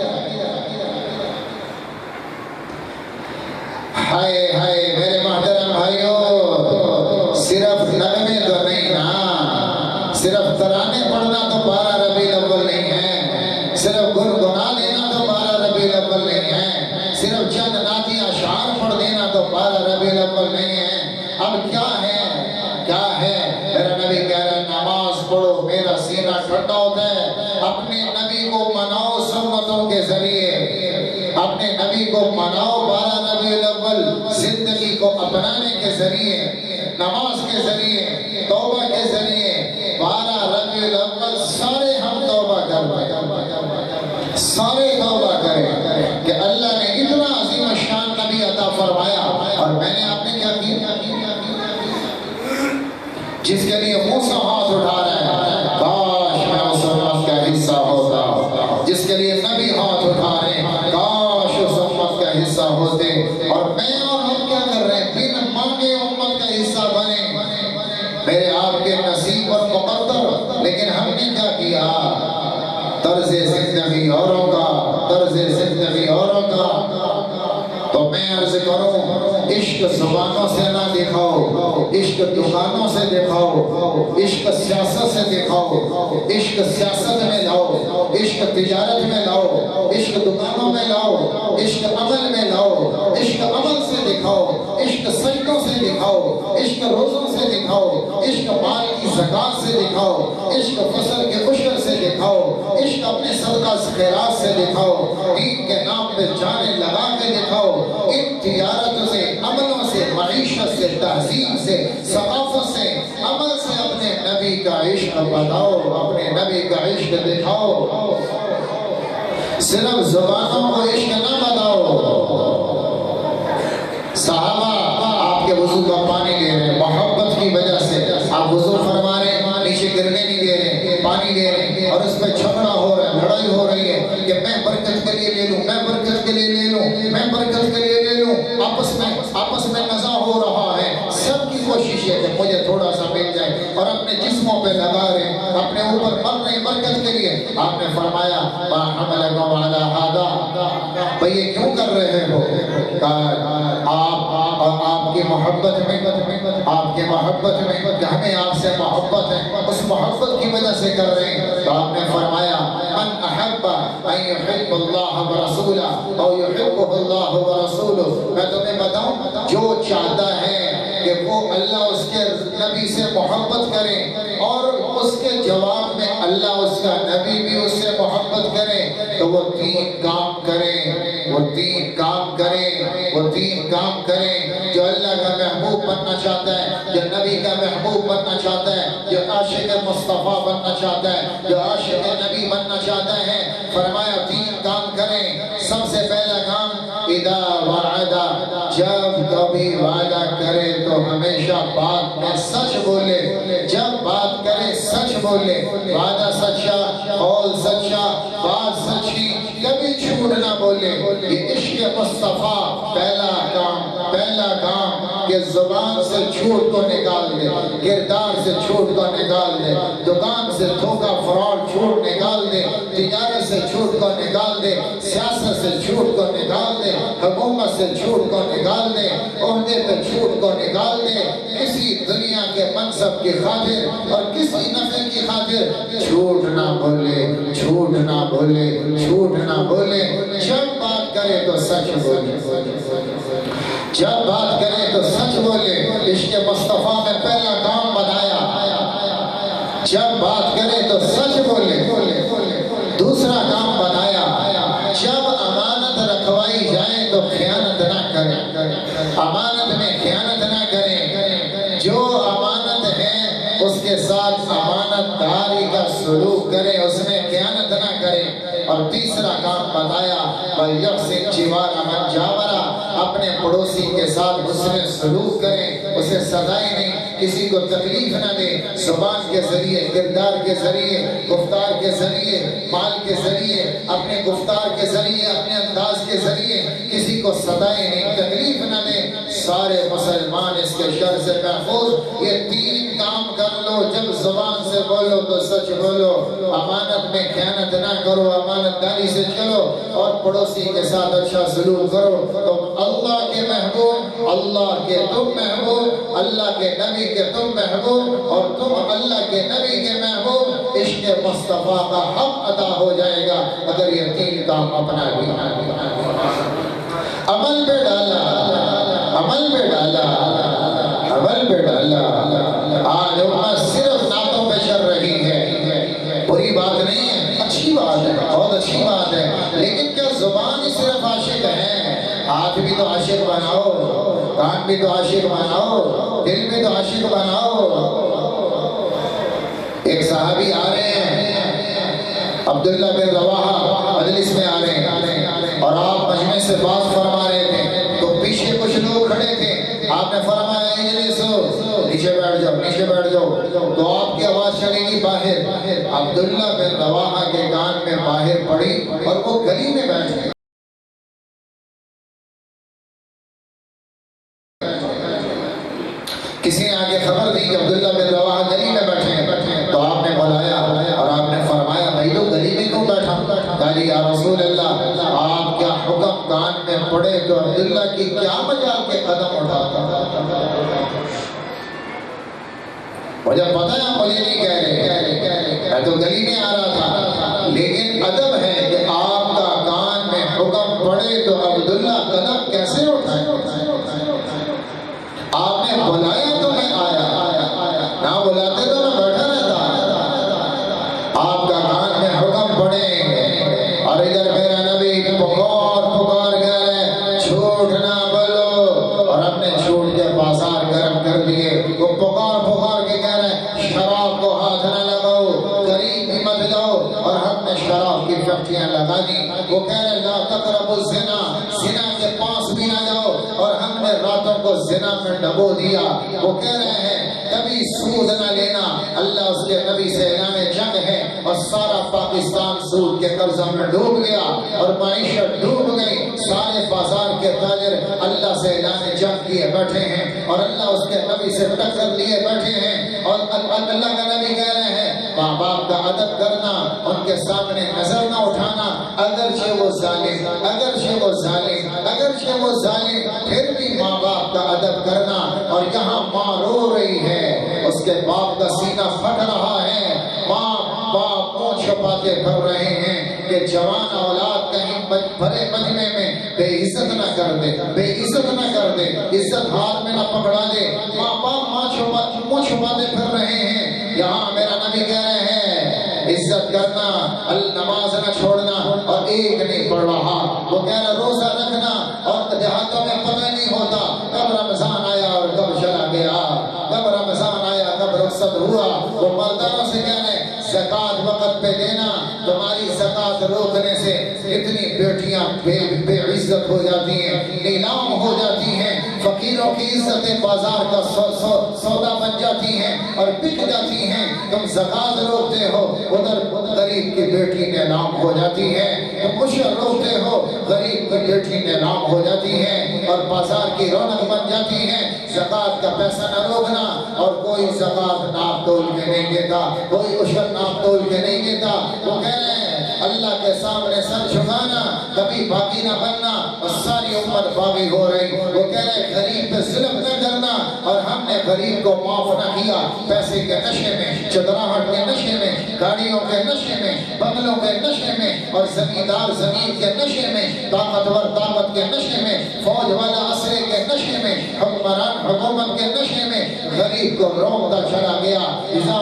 ہائے ہائے میرے محترم بھائیوں، صرف نغمے تو نہیں نا، صرف ترانے پڑھنا تو 12 ربیع الاول نہیں ہے، صرف گنگنا دینا تو 12 ربیع الاول نہیں ہے، صرف چند نعتی اشعار پڑھ دینا تو 12 ربیع الاول نہیں ہے۔ اب کیا ہے؟ کیا ہے؟ میرا نبی کہہ رہا ہے نماز پڑھو میرا سینہ ٹھنڈا ہوتا ہے۔ اپنے نبی کو مناؤ سنتوں کے ذریعے، اپنے نبی کو مناؤ 12 ربیع الاول زندگی کو اپنانے کے ذریعے، نماز کے ذریعے، توبہ کے ذریعے۔ 12 ربیع الاول سارے ہم توبہ کریں، سارے توبہ کریں کہ اللہ نے اتنا عظیم الشان نبی عطا فرمایا اور میں نے آپ نے کیا کیا؟ جس کے لیے موسیٰ ہاتھ اٹھا رہا ہے، کاش میں اس امت کا حصہ ہوتا۔ جس کے لیے نبی ہاتھ اٹھا رہے ہیں، کاش اس امت کا حصہ ہوتے۔ اور میں اور ہم کیا کر رہے ہیں؟ بن مانگے امت کا حصہ بنے، میرے آپ کے نصیب اور مقدر۔ لیکن ہم نے کیا کیا؟ طرز زندگی اوروں کا، طرز زندگی اوروں کا۔ تو میں عرض کروں عشق زبانوں سے نہ دکھاؤ، عشق دکانوں سے دکھاؤ، عشق سیاست سے دکھاؤ، عشق سیاست میں لاؤ، عشق تجارت میں لاؤ، عشق دکانوں میں لاؤ، عشق عمل میں لاؤ، عشق عمل سے دکھاؤ، عشق سجدوں سے دکھاؤ، عشق روزوں سے دکھاؤ، عشق مال کی زکات سے دکھاؤ، عشق فصل کے عشر سے دکھاؤ، عشق اپنے صدقہ خیرات سے دکھاؤ، دین کے نام پہ جانیں لگا کے دکھاؤ۔ ان تجارتوں سے، عملوں سے، معیشت سے، تہذیب سے، ثقافت سے، عمل سے اپنے نبی کا عشق بتاؤ، اپنے نبی کا عشق دکھاؤ۔ صرف زبانوں کو عشق نہ بتاؤ۔ صحابہ آپ کے وضو کا پانی لے رہے ہیں محبت کی وجہ سے، آپ وضو فرما رہے ہیں، نیچے گرنے نہیں دے رہے، پانی دے رہے ہیں، اور اس پہ جھگڑا ہو رہا ہے، لڑائی ہو رہی ہے کہ میں برکت کے لیے لے لوں، میں برکت کے لیے لے لوں، میں برکت کے لیے لے لوں۔ آپس میں نزاع ہو رہا ہے، سب کی کوشش ہے کہ مجھے تھوڑا سا مل جائے، اور اپنے جسموں پہ لگا رہے ہیں، اپنے اوپر مر رہے ہیں برکت کے لیے۔ آپ نے فرمایا ما حملکم علی ھذا، بھئی یہ کیوں کر رہے ہو؟ آپ کی محبت میں، آپ کی محبت میں کہ ہمیں آپ سے محبت ہے، اس محبت کی وجہ سے کر رہے ہیں۔ تو آپ نے فرمایا من احب ان یحب اللہ ورسولہ او یحبہ اللہ ورسولہ، میں تمہیں بتاؤں جو چاہتا ہے کہ وہ اللہ اس کے نبی سے محبت کرے اور اس کے جواب میں اللہ اس کا نبی بھی اس سے محبت کرے، تو وہ 3 کام کرے، وہ 3 کام کرے، وہ 3 کام کرے۔ جو اللہ کا محبوب بننا چاہتا ہے، جو نبی کا محبوب بننا چاہتا ہے، جو عاشق مصطفیٰ بننا چاہتا ہے، جو عاشق نبی بننا چاہتا ہے، فرمایا 3 کام کریں۔ سب سے پہلا کام اذا وعدہ، جب کبھی وعدہ کرے تو ہمیشہ بات میں سچ بولے، جب بات کرے سچ بولے، وعدہ سچا، قول سچا، بات سچی، کبھی جھوٹ نہ بولے۔ یہ عشق مصطفیٰ پہلا کام کہ زبان سے جھوٹ کو نکال دے، کردار سے جھوٹ کو نکال دے، دکان سے دھوکہ فراڈ جھوٹ نکال دے، تجارت سے جھوٹ کو نکال دے، سیاست سے جھوٹ کو نکال دے، حکومت سے جھوٹ کو نکال دے، عہدے پہ جھوٹ کو نکال دے، کسی دنیا کے منصب کی خاطر اور کسی نفع کی خاطر جھوٹ نہ بولے، جھوٹ نہ بولے، جھوٹ نہ بولے۔ جب بات کرے تو سچ بولے، جب بات کرے تو سچ بولے۔ عشق مصطفیٰ میں پہلا کام بتایا، جب بات کرے تو سچ بولے۔ دوسرا کام بتایا، جب امانت رکھوائی جائے تو خیانت نہ کریں، امانت میں خیانت نہ کریں، جو امانت ہے اس کے ساتھ امانت داری کا سلوک کریں، اس میں خیانت نہ کریں۔ اور تیسرا کام بتایا وَلْيَحْسِنْ جِوَارَ مَنْ جَاوَرَ، اپنے پڑوسی کے ساتھ حسن سلوک کریں، اسے سزائیں نہیں، کسی کو تکلیف نہ دیں، زبان کے ذریعے، کردار کے ذریعے، گفتار کے ذریعے، مال کے ذریعے، اپنے گفتار کے ذریعے، اپنے انداز کے ذریعے کسی کو سزائیں نہیں، تکلیف نہ دیں۔ سارے مسلمان اس کے شر سے محفوظ۔ یہ تین کام کر لو، جب زبان سے بولو تو سچ بولو، امانت میں خیانت نہ کرو، امانت داری سے چلو، اور پڑوسی کے ساتھ اچھا سلوک کرو، تم اللہ کے محبوب، اللہ کے تم محبوب، اللہ کے نبی کے تم محبوب، اور تم اللہ کے نبی کے محبوب، عشق مصطفیٰ کا حق عطا ہو جائے گا اگر یہ تین کام اپنا لیا، عمل پہ ڈالا، عمل پہ ڈالا، عمل پہ ڈالا۔ آج امت صرف نعتوں پہ چل رہی ہے، بری بات نہیں ہے، اچھی بات ہے، بہت اچھی بات ہے، لیکن کیا زبان ہی صرف عاشق ہے؟ ہاتھ بھی تو عاشق بناؤ، کان بھی تو عاشق بناؤ، دل بھی تو عاشق بناؤ۔ ایک صحابی آ رہے ہیں، عبداللہ بن رواحہ مجلس میں آ رہے ہیں، اور آپ مجمع سے بات فرما رہے تھے، تو پیچھے کچھ لوگ کھڑے تھے، آپ نے فرمایا اجلسو، نیچے بیٹھ جاؤ، نیچے بیٹھ جاؤ، تو آپ کی آواز چلے گی باہر۔ عبداللہ بن رواحہ کے کان میں باہر پڑی اور وہ گلی میں بیٹھ گئے۔ کسی نے آگے خبر دی کہ عبداللہ بن رواحہ گلی میں بیٹھے ہیں، تو آپ نے بلایا اور آپ نے فرمایا بھائی تو گلی میں کیوں بیٹھا؟ کہا جی یا رسول اللہ، آپ کیا حکم کان میں پڑے تو عبداللہ کی کیا مجال کے قدم اٹھاتا؟ مجھے پتا ہے مجھے نہیں کہہ رہے، میں تو گلی میں آ رہا تھا، لیکن ادب ہے کہ آپ کا کان میں حکم پڑے تو عبداللہ قدم کیسے اٹھائے؟ آپ نے بلایا تو میں آیا، نہ بلاتے تو میں بیٹھا رہتا۔ آپ کا کان میں حکم پڑے اور ادھر میرا نبی پکار گئے، جھوٹ نہ بولو، اور ہم نے جھوٹ کے بازار گرم کر دیے۔ وہ پکار کے کہہ رہے شراب کو ہاتھ نہ لگاؤ، قریب بھی مت جاؤ، اور ہم نے شراب کی فیکٹریاں لگا دی۔ وہ کہہ رہے لا تقربوا الزنا، زنا کے پاس بھی نہ جاؤ، اور ہم نے راتوں کو زنا میں ڈبو دیا۔ وہ کہہ رہے ہیں کبھی سود نہ لینا، اللہ اس کے نبی سے اعلان جنگ ہے، اور سارا پاکستان سود کے قرضوں میں ڈوب گیا اور معیشت ڈوب گئی، سارے بازار کے تاجر اللہ سے اعلان جنگ کیے بیٹھے ہیں، اور اللہ اس کے نبی سے ٹکر لیے بیٹھے ہیں، اور اللہ کا نبی کہہ رہے ہیں ماں باپ کا ادب کرنا، ان کے سامنے نظر نہ اٹھانا، اگرچہ وہ ظالم، اگرچہ وہ ظالم، اگرچہ وہ ظالم، پھر بھی ماں باپ کا ادب کرنا۔ اور یہاں ماں رو رہی ہے، اس کے باپ کا سینہ پھٹ رہا ہے، ماں باپ منہ چھپاتے پھر رہے ہیں کہ جوان اولاد کہیں بھرے مجمع میں بے عزت نہ کر دے، بے عزت نہ کر دے، عزت ہاتھ میں نہ پکڑا دے۔ ماں باپ منہ چھپاتے پھر رہے ہیں، یہاں میرا نبی کہہ رہے ہیں عزت کرنا، نماز نہ چھوڑنا، اور ایک نہیں پڑھ رہا، وہ کہہ رہا روزہ رکھنا، اور دیہاتوں میں پتہ نہیں ہوتا کب رمضان آیا اور کب چلا گیا، کب رمضان آیا کب رخصت ہوا۔ وہ مردانوں سے کہہ رہے زکوٰۃ وقت پہ دینا، تمہاری زکوٰۃ روکنے سے اتنی بیٹیاں بے عزت ہو جاتی ہیں، نیلام ہو جاتی ہیں، فقیروں کی عزتیں بازار کا سودا بن جاتی ہیں اور بک جاتی ہیں۔ تم زکوٰۃ روکتے ہو، ادھر غریب کی بیٹی نیلام ہو جاتی ہے، تم عشر روکتے ہو، غریب کی بیٹی نیلام ہو جاتی ہے اور بازار کی رونق بن جاتی ہے۔ زکوٰۃ کا پیسہ نہ روکنا، اور کوئی زکوٰۃ ناپ تول کے نہیں دیتا، کوئی عشر ناپ تول کے نہیں دیتا۔ وہ کہہ رہے ہیں اللہ کے سامنے سر جھکانا، کبھی باغی نہ بننا، اور ساری امت باغی ہو رہی۔ وہ کہہ رہے ہیں غریب پہ ظلم نہ کرنا، اور ہم نے غریب کو معاف نہ کیا، پیسے کے نشے میں، چدراہٹ کے نشے میں، گاڑیوں کے نشے میں، بنگلوں کے نشے میں، اور زمیندار زمین کے نشے میں، طاقتور طاقت کے نشے میں، فوج والا اسرے کے نشے میں، حکمران حکومت کے نشے میں غریب کو روکتا چلا گیا۔ اذا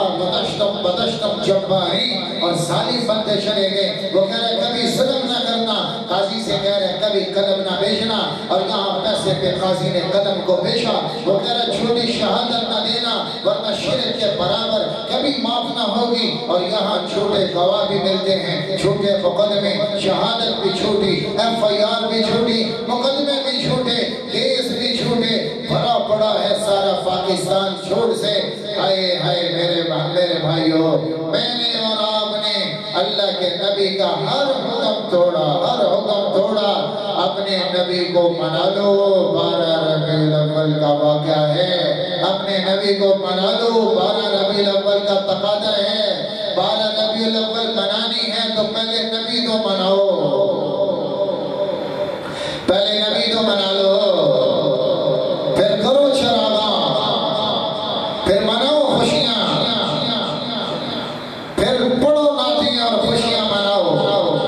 بدشتم جباری، اور ظالم بنتے چلے گئے۔ وہ کہہ رہے کبھی ظلم نہ کرنا، قاضی سے کہہ رہے کبھی قلم نہ بیچنا، اور یہاں پیسے پہ قاضی نے قلم کو بیچا۔ وہ کہہ رہا جھوٹی شہادت نہ دینا ورنہ شرک کے برابر کبھی معاف نہ ہوگی، اور یہاں جھوٹے گواہ بھی ملتے ہیں، جھوٹے مقدمے، شہادت بھی جھوٹی، FIR بھی جھوٹی، مقدمے بھی جھوٹے، کیس بھی جھوٹے، بھرا پڑا ہے سارا پاکستان جھوٹ سے۔ ہائے ہائے میرے بھائیو، میں نے اور آپ نے اللہ کے نبی کا ہر حکم توڑا، ہر حکم توڑا۔ اپنے نبی کو منا لو، 12 ربیع الاول کا واقعہ ہے، اپنے نبی کو منا لو، 12 ربیع الاول کا تقاضا ہے۔ 12 ربیع الاول منانی ہے تو پہلے نبی تو مناؤ، پہلے نبی تو منا لو، پھر کرو چراغاں، پھر مناؤ خوشیاں، پھر پڑھو نعتیں اور خوشیاں مناؤ،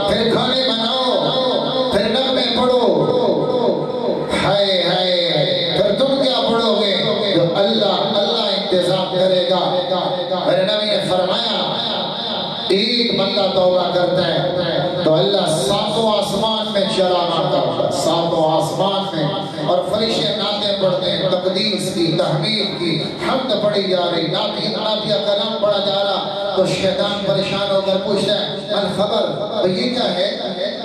پھر کھانے بناؤ، پھر نغمے پڑھو۔ ہائے ہائے، پھر تم کیا پڑھو گے؟ جو اللہ انتظام کرے گا۔ میرے نبی نے فرمایا ایک بندہ توبہ کرتا ہے تو اللہ 7 آسمان میں چراغاں کرتا ہے، 7 آسمان میں، اور فرشتے نعتیں پڑھتے ہیں، تقدیس کی، تحمید کی، حمد پڑھی جا رہی، نعتیہ کلام پڑھا جا رہا، تو شیطان پریشان ہو کر پوچھتا ہے الخبر، تو یہ کیا ہے؟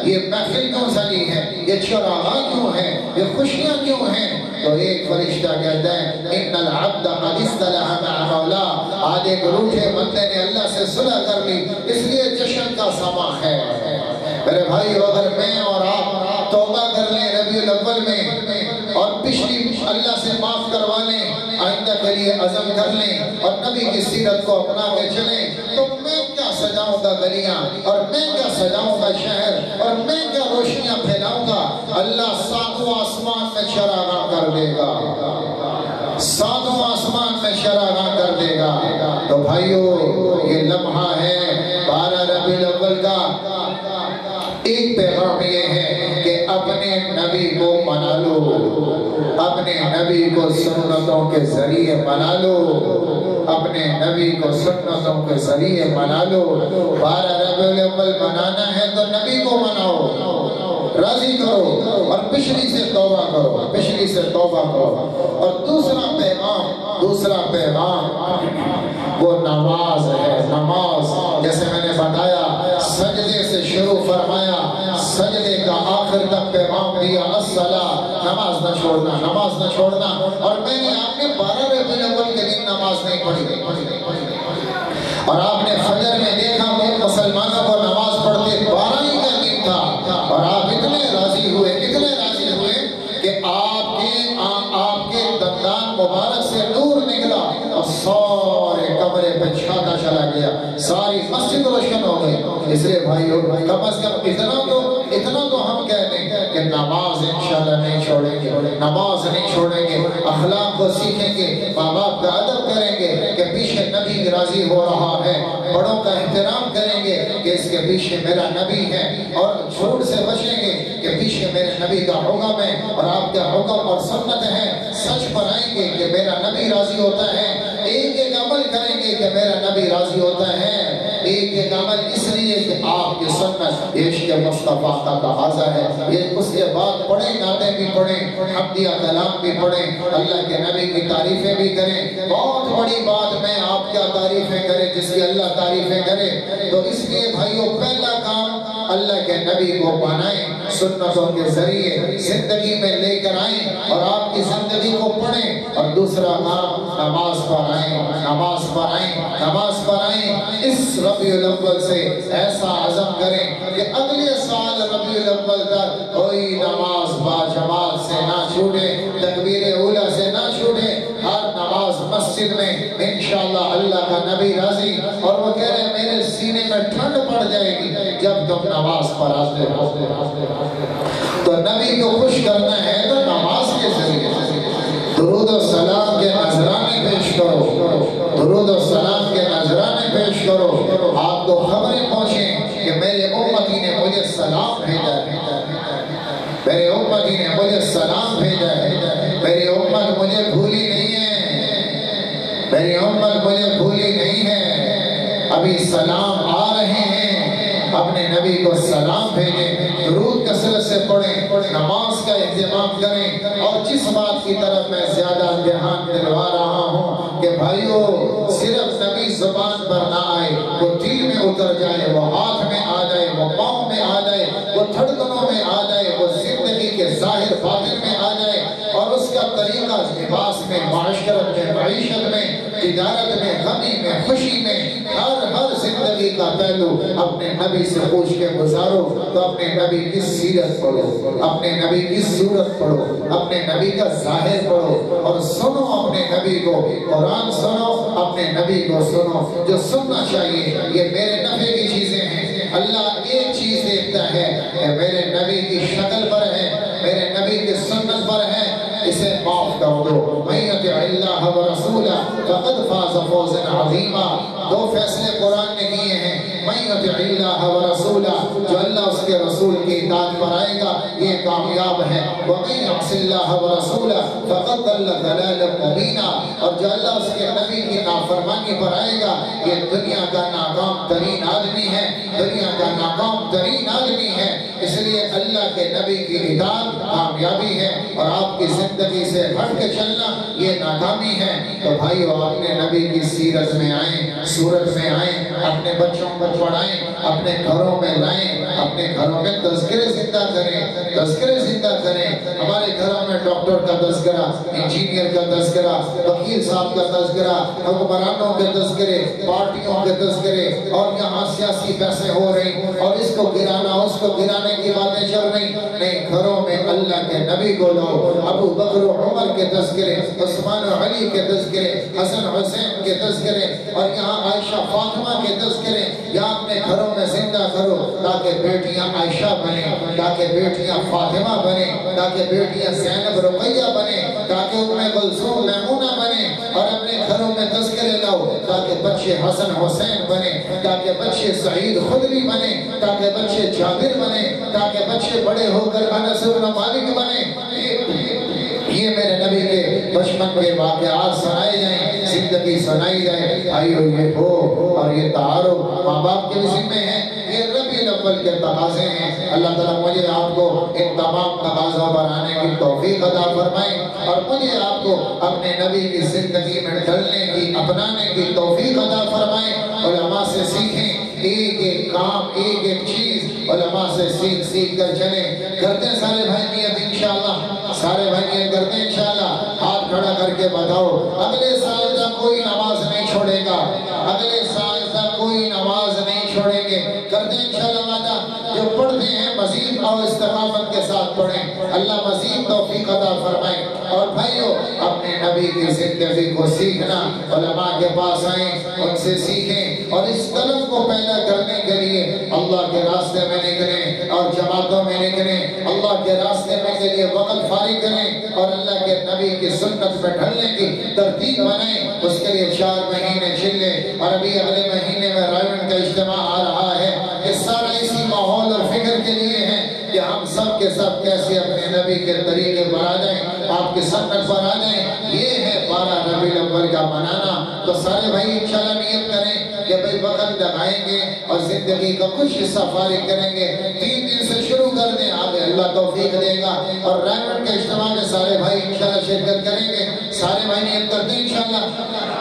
یہ محفل کیوں سجی ہے؟ یہ چراغاں کیوں ہیں؟ یہ خوشیاں کیوں ہیں؟ تو ایک فرشتہ کہتا ہے ان العبد قد اصطلح مع مولا، آج ایک روٹھے بندے نے اللہ سے صلح کر لی، اس لیے جشن کا سما ہے۔ میرے بھائی، اگر میں اور آپ توبہ کر لیں ربیع الاول میں اور پچھلی اللہ سے معاف کروا لیں، آئندہ کے لیے عزم کر لیں اور نبی کی سیرت کو اپنا کے چلیں، تو میں کیا سجاؤں گا گلیاں، اور میں کیا سجاؤں گا شہر، اور میں کیا روشنیاں پھیلاؤں گا؟ اللہ 7 آسمان میں چراغاں کر دے گا، 7 آسمان میں چراغاں کر دے گا۔ تو بھائیو، یہ لمحہ ہے 12 ربیع الاول کا۔ ایک پیغام یہ ہے کہ اپنے نبی کو منا لو، اپنے نبی کو سنتوں کے ذریعے منا لو، اپنے نبی کو سنتوں کے ذریعے منا لو۔ 12 ربیع الاول منانا ہے تو نبی کو مناؤ، راضی کرو، اور پچھلی سے توبہ کرو، پچھلی سے توبہ کرو۔ اور دوسرا پیغام وہ نماز ہے، نماز۔ جیسے میں نے بتایا سجدے سے شروع فرمایا، سجدے کا آخر تک پیغام دیا، الصلاۃ، نماز نہ چھوڑنا، نماز نہ چھوڑنا۔ اور میں نے آپ نے 12 ربیع الاول کے دن نماز نہیں پڑھی، اور آپ نے فجر میں دیکھا کہ مسلمانوں کو نماز پڑھتے 12 ہی کا دن تھا، اور آپ اتنے راضی ہوئے کہ آپ کے دندان مبارک سے نور نکلا اور سارے کمرے پہ چھاتا چلا گیا، ساری مسجد روشن ہو گئی۔ اس لیے بھائیو، کم از کم اتنا تو ہم کہہ دیں کہ نماز انشاءاللہ نہیں چھوڑیں گے، نماز نہیں چھوڑیں گے، اخلاق کو سیکھیں گے، ماں باپ کا ادب کریں گے کہ پیچھے نبی راضی ہو رہا ہے، بڑوں کا احترام کریں گے کہ اس کے پیچھے میرا نبی ہے، اور جھوٹ سے بچیں گے کہ پیچھے میرے نبی کا حکم ہے اور آپ کا حکم اور سنت ہے، سچ بنائیں گے کہ میرا نبی راضی ہوتا ہے، ایک عمل کریں گے کہ میرا نبی راضی ہوتا ہے، ایک عمل اس لیے کہ آپ کی سنت عشق مصطفیٰ کا تقاضا ہے۔ یہ اس کے بعد پڑھیں، نعتیں بھی پڑھیں، حمدیہ کلام بھی پڑھیں، اللہ کے نبی کی تعریفیں بھی کریں۔ بہت بڑی بات میں آپ کیا تعریفیں کریں جس کی اللہ تعریفیں کرے۔ تو اس لیے بھائیو، پہلا کام اللہ کے نبی کو مانائیں، سنتوں کے ذریعے زندگی میں لے کر آئیں اور آپ کی زندگی کو پڑھیں، اور دوسرا کام نماز پڑھائیں، نماز پڑھائیں، نماز پڑھائیں۔ اس ربیع الاول سے ایسا عزم کریں کہ اگلے سال ربیع الاول تک کوئی نماز باجماعت سے نہ چھوٹے، تکبیر اولیٰ سے نہ چھوٹے، ہر نماز مسجد میں انشاءاللہ اللہ کا نبی راضی۔ اور وہ کہہ رہے ہیں میرے سینے میں ٹھنڈ پڑ جائے گی جب تم نماز پڑھاتے ہو۔ تو نبی کو خوش کرنا ہے تو نماز کے ذریعے درود و سلام کے نذرانے پیش کرو، درود و سلام کے نذرانے پیش کرو، آپ کو خبریں پہنچیں کہ میرے امتی نے مجھے سلام بھیجا ہے، میرے امتی نے مجھے سلام بھیجا ہے، میری امت مجھے بھولی نہیں ہے، میری امت مجھے بھولی نہیں ہے۔ ابھی سلام آ رہے ہیں، اپنے نبی کو سلام بھیجیں، درود کثرت سے پڑھیں۔ نماز کا اہتمام کریں۔ اور جس بات کی طرف میں زیادہ دھیان دلوا رہا ہوں کہ بھائیو صرف نبی زبان پر نہ آئے، وہ دل میں اتر جائے، وہ ہاتھ میں آ جائے، وہ پاؤں میں آ جائے، وہ دھڑکنوں میں آ جائے، وہ زندگی کے ظاہر باطن میں آ جائے، اور اس کا طریقہ لباس میں، معاشرت میں، معیشت میں، تجارت میں، غمی میں، خوشی میں، ہر زندگی کا پہلو اپنے نبی سے پوچھ کے گزارو۔ تو اپنے نبی کی سیرت پڑھو، اپنے نبی کی صورت پڑھو، اپنے نبی کا ظاہر پڑھو، اور سنو اپنے نبی کو، قرآن سنو، اپنے نبی کو سنو۔ جو سننا چاہیے یہ میرے نفع کی چیزیں ہیں۔ اللہ ایک چیز دیکھتا ہے کہ میرے نبی کی شکل پر ہے، میرے نبی کی سنت پر ہے، اسے معاف کر دو۔ من یطع اللہ ورسولہ فقد فاز فوزا عظیما۔ دو فیصلے قرآن نے کیے ہیں، من یطع اللہ ورسولہ، جو اللہ اس کے رسول کی اطاعت پر آئے گا یہ کامیاب ہے، ومن یعص اللہ ورسولہ فقد ضل ضلالا مبینا، اور جو اللہ اس کے نبی کی نافرمانی پر آئے گا یہ دنیا کا ناکام ترین آدمی ہے، دنیا کا ناکام ترین آدمی ہے۔ اس لیے اللہ کے نبی کی اطاعت کامیابی ہے، اور آپ کی زندگی سے ہٹ کے چلنا یہ ناکامی ہے۔ تو بھائیو اپنے نبی کی سیرت میں آئیں، صورت میں آئیں، اپنے بچوں کو پڑھائیں، اپنے گھروں میں لائیں، اپنے گھروں میں تذکرے زندہ کریں، تذکرے زندہ کریں۔ ہمارے گھروں میں ڈاکٹر کا تذکرہ، انجینئر کا تذکرہ، وکیل صاحب کا تذکرہ، حکمرانوں کے تذکرے، پارٹیوں کے تذکرے، اور یہاں سیاسی بحثیں ہو رہی، اور اس کو گرانا اس کو گرانے کی باتیں چل رہی۔ نہیں، گھروں میں اللہ کے نبی کو لو، ابو بکر و عمر کے تذکرے، عثمان و علی کے تذکرے، حسن حسین کے تذکرے، اور یہاں عائشہ فاطمہ کے تذکرے یہاں اپنے گھروں میں زندہ کرو، تاکہ بیٹیاں عائشہ بنیں، تاکہ بیٹیاں فاطمہ بنیں، تاکہ بیٹیاں زینب رقیہ بنیں، تاکہ ام کلثوم میمونہ بنیں، اور اپنے گھروں میں تذکرے لاؤ تاکہ بچے حسن حسین بنیں، تاکہ بچے سعید خدری بنیں، تاکہ بچے جابر بنیں، تاکہ بچے بڑے ہو کر انس بن مالک بنیں۔ یہ میرے نبی کے بچپن کے واقعات سنائے جائیں، زندگی سنائی جائے۔ بھائیو یہ ہو، اور یہ تعارف ماں باپ کے بھی ذمہ ہیں، یہ ربیع الاول کے تقاضے ہیں۔ اللہ تعالیٰ مجھے آپ کو ان تمام تقاضوں پر آنے کی توفیق عطا فرمائے، اور مجھے آپ کو اپنے نبی کی زندگی میں ڈھلنے کی، اپنانے کی توفیق عطا فرمائے۔ علماء سے سیکھیں، ایک ایک کام، ایک ایک چیز علماء سے سیکھ کر چلیں۔ کرتے ہیں سارے بھائی نیت انشاءاللہ، سارے بھائی نیت کرتے ہیں انشاءاللہ۔ ہاتھ کھڑا کر کے بتاؤ، اگلے سال تک کوئی نماز نہیں چھوڑے گا، اگلے سال تک کوئی نماز نہیں چھوڑیں گے۔ کرتے ہیں انشاءاللہ وعدہ۔ جو پڑھتے ہیں مزید اور استقامت کے ساتھ پڑھیں، اللہ مزید توفیق عطا فرمائے۔ اور بھائیو اپنے نبی کی زندگی کو سیکھنا، علماء کے پاس آئیں، ان سے سیکھیں، اور اس طلب کو پیدا کرنے کے لیے اللہ کے راستے میں نکلیں، اور جماعتوں میں نکلیں، اللہ کے راستے میں کے لیے وقت فارغ کریں، اور اللہ کے نبی کی سنت پہ ڈھلنے کی ترتیب بنائیں۔ اس کے لیے 4 مہینے چلے، اور ابھی اگلے مہینے میں رائمنڈ کا اجتماع آ رہا ہے۔ یہ سارا اسی ماحول اور فکر کے لیے ہے کہ ہم سب کے سب کیسے اپنے نبی کے طریقے پر آ جائیں، آپ کی سنت پر آ جائیں۔ یہ ہے 12 ربیع الاول کا منانا۔ تو سارے بھائی انشاءاللہ نیت کریں کہ بھئی وقت لگائیں گے اور زندگی کا کچھ حصہ فارغ کریں گے۔ 3 دن سے شروع کر دیں، آگے اللہ توفیق دے گا۔ اور رائمنڈ کے اجتماع میں سارے بھائی انشاءاللہ شرکت کریں گے۔ سارے بھائی نیت کرتے ہیں انشاءاللہ۔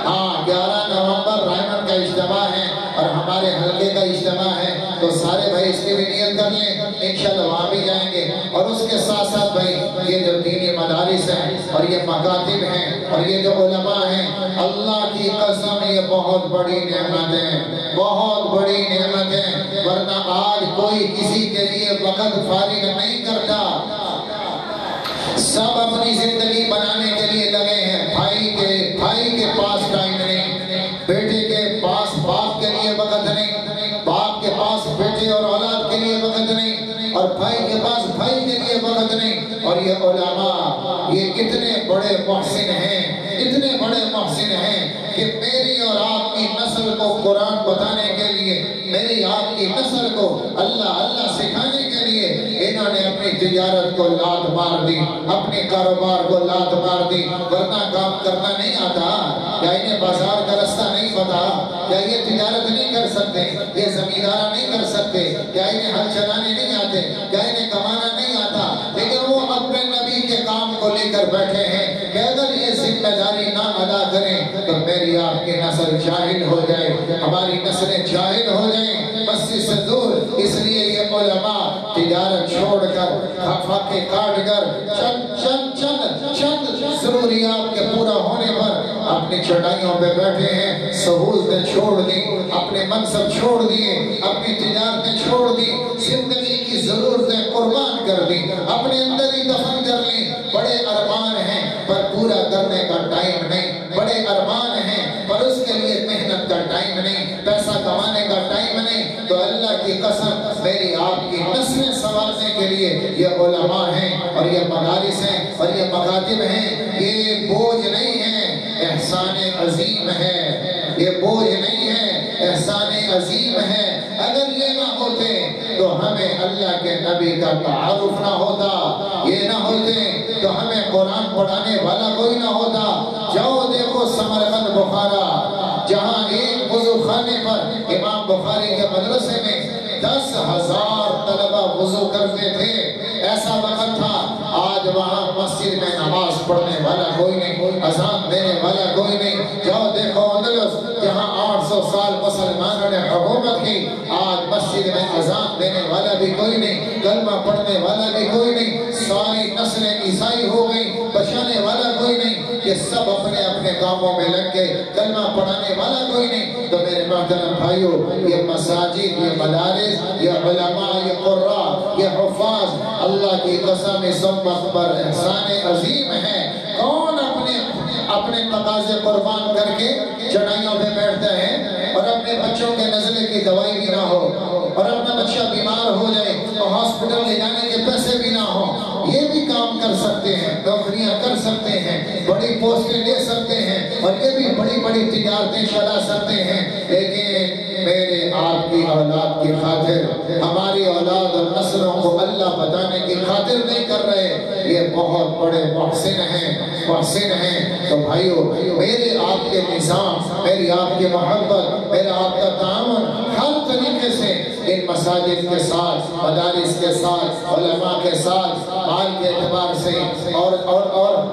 ہاں، 11 نومبر رائمنڈ کا اجتماع ہے، اور ہمارے حلقے کا اجتماع ہے، تو سارے بھائی اس کی بھی نیت کر لیں، انشاءاللہ وہاں بھی جائیں گے۔ اور اس کے ساتھ ساتھ بھائی یہ جو دینی مدارس ہیں، اور یہ مکاتب ہیں، اور یہ جو علماء ہیں، اللہ کی قسم یہ بہت بڑی نعمت ہے، بہت بڑی نعمت ہے، ورنہ آج کوئی کسی کے لیے وقت فارغ نہیں کرتا۔ سب اپنی زندگی بنانے کے لیے لگے ہیں۔ بھائی کے پاس ٹائم نہیں، بیٹے کے پاس باپ کے لیے وقت نہیں، باپ کے پاس بیٹے اور اولاد کے لیے وقت نہیں، اور بھائی کے پاس بھائی کے لیے وقت نہیں۔ اور یہ علماء یہ اتنے بڑے محسن ہیں، اتنے بڑے محسن ہیں کہ میری اور آپ کی نسل کو قرآن بتانے کے لیے، میری آپ کی نسل کو اللہ سکھانے کے لیے انہوں نے اپنی تجارت کو لات مار دی، اپنے کاروبار کو لات مار دی، ورنہ کام کرنا نہیں آتا؟ کیا انہیں بازار کا رستہ نہیں پتا؟ کیا یہ تجارت نہیں کر سکتے؟ یہ زمیندارہ نہیں کر سکتے؟ کیا انہیں ہل چلانے نہیں آتے؟ کیا انہیں کمانا نہیں آتا؟ لیکن کو لے کر بیٹھے ہیں کہ اگر یہ ذمہ داری نہ ادا کریں تو میری آپ کی نسل جاہل ہو جائے، ہماری نسلیں جاہل ہو جائیں مسجد سے دور۔ اس لیے یہ علماء تجارت چھوڑ کر فاقے کاٹ کر چند ضروریات کے پورا ہونے پر اپنی چٹائیوں پہ بیٹھے ہیں، سہولتیں چھوڑ دی، اپنے منصب چھوڑ دیے، اپنی تجارتیں چھوڑ دی، زندگی کی ضرورتیں قربان کر دی، اپنے اندر ہی دفن کر لی۔ بڑے ارمان ہیں پر پورا کرنے کا ٹائم نہیں، بڑے ارمان ہیں پر اس کے لیے محنت کا ٹائم نہیں، پیسہ کمانے کا ٹائم نہیں۔ تو اللہ کی قسم میری آپ کی نسلیں سنوارنے کے لیے یہ علماء ہیں اور یہ مدارس ہیں اور یہ مکاتب ہیں، یہ بوجھ نہیں ہے، احسان عظیم ہے، یہ بوجھ نہیں ہے، احسان عظیم ہے۔ اگر یہ نہ ہوتے تو ہمیں اللہ کے نبی کا تعارف نہ ہوتا، یہ نہ ہوتے تو ہمیں قرآن پڑھانے والا کوئی نہ ہوتا۔ جاؤ دیکھو سمرقند بخارا، جہاں ایک وضو خانے پر امام بخاری کے مدرسے میں 10,000 طلبہ وضو کرتے تھے، ایسا وقت تھا۔ آج وہاں مسجد میں نماز پڑھنے والا کوئی نہیں، اذان دینے والا کوئی نہیں۔ جاؤ دیکھو اندلس، جہاں 800 سال مسلمانوں نے حکومت کی، آج مسجد میں اذان دینے والا بھی کوئی نہیں، کلمہ پڑھنے والا بھی کوئی نہیں، ساری نسلیں عیسائی ہو گئی، بچانے والا کوئی نہیں، یہ سب اپنے اپنے کاموں میں لگ گئے، کلمہ پڑھانے والا کوئی نہیں۔ تو میرے محترم بھائیو، یہ مساجد، یہ مدارس، یہ علماء، یہ قراء، یہ حفاظ، اللہ کی قسم اس امت پر احسان عظیم ہے۔ کون اپنے تقاضے قربان کر کے چڑھائیوں پہ بیٹھتا ہے اور اپنے بچوں کے نزلے کی دوائی بھی نہ ہو اور اپنا بچہ بیمار ہو جائے تو ہاسپٹل لے جانے کے پیسے بھی نہ ہوں؟ یہ بھی کام کر سکتے ہیں، نوکریاں کر سکتے ہیں، بڑی پوسٹیں لے سکتے ہیں اور یہ بھی بڑی بڑی تجارتیں چلا سکتے ہیں، لیکن میرے آپ کی اولاد کی خاطر، ہماری اولاد اور نسلوں کو اللہ بتانے کی خاطر نہیں کر رہے۔ یہ بہت بڑے محسن ہیں۔ تو بھائیو، میرے آپ کے نظام، میری آپ کی محبت، میرا آپ کا تعاون ہر طریقے سے ان مساجد کے ساتھ، مدارس کے ساتھ، علماء کے ساتھ، مال کے اعتبار سے اور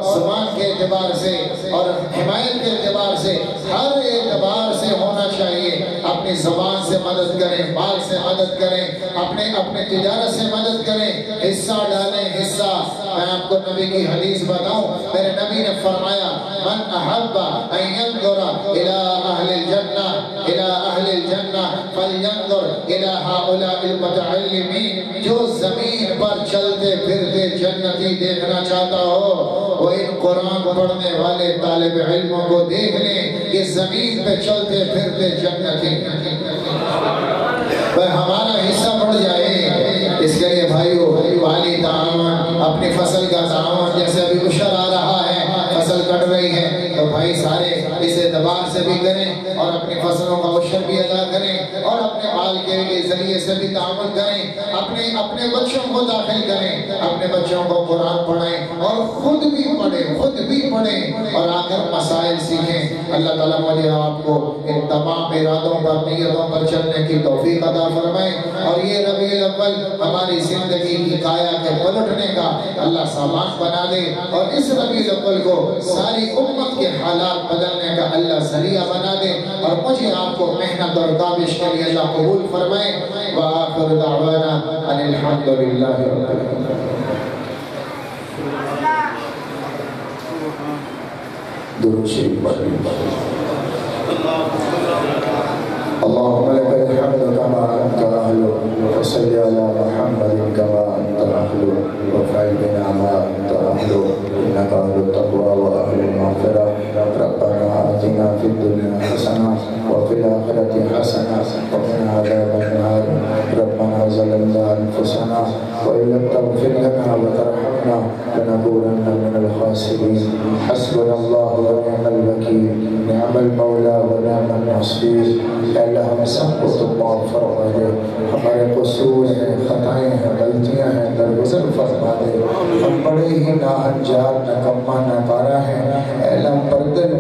زبان کے اعتبار سے اور حمایت کے اعتبار سے، ہر اعتبار سے ہونا چاہیے۔ اپنی زبان سے مدد کریں، مال سے مدد کریں، اپنے تجارت سے مدد کریں، حصہ ڈالیں، حصہ۔ میں آپ کو نبی کی حدیث بتاؤں، میرے نبی نے فرمایا، من احب ان ينظر الى اہل الجنہ فلینظر الى هؤلاء المتعلمین۔ جو زمین پر چلتے پھرتے جنتی دیکھنا چاہتا ہو، وہ ان قرآن پڑھنے والے طالب علموں کو دیکھ لیں، یہ زمین پہ چلتے پھرتے جنتی۔ ہمارا حصہ بڑھ جائے، اس کے لیے بھائیو، والی تعاون، اپنی فصل کا تعاون، جیسے ابھی عشر آ رہا ہے، فصل کٹ رہی ہے تو بھائی سارے اس اعتبار سے بھی کریں اور اپنی فصلوں کا عشر بھی ادا کریں اور اپنے مال کے ذریعے سے بھی تعاون کریں، اپنے بچوں کو داخل کریں، اپنے بچوں کو قرآن پڑھائیں اور خود بھی پڑھیں اور آ کر مسائل سیکھیں۔ اللہ تعالیٰ مجھے آپ کو ان تمام ارادوں پر، نیتوں پر چلنے کی توفیق عطا فرمائے اور یہ ربیع الاول ہماری زندگی کی کایا کے پلٹنے کا اللہ سامان بنا دے اور اس ربیع الاول کو ساری امت کے حالات بدلنے کا اللہ ذریعہ بنا دے اور مجھے آپ کو محنت اور کاوش کے لیے اللہ قبول فرمائے۔ وآخر دعوانا ان الحمد للہ رب العالمین۔ درود شریف پڑھیں۔ اللهم لك الحمد كما أنت أهل، وصل على محمد كما أنت أهل، وفعل بنا ما أنت أهل، إنك أهل التقوى وأهل المغفرة۔ ربنا آتنا في الدنيا حسنة وفي الآخرة حسنة وقنا عذاب النار۔ ربنا ظلمنا أنفسنا وإن لم تغفر لنا وترحمنا لنكونن من الخاسرين۔ حسبنا الله ونعم الوكيل، نعم المولى ونعم النصير۔ اللہ ہم سب کو تو معاف فرما دے، ہمارے قصور ہیں، خطائیں ہیں، غلطیاں جھولیاں ہیں درگزر فرما دے. ہم بڑے ہی ناہنجار نکما ناکارہ ہیں اے اللہ،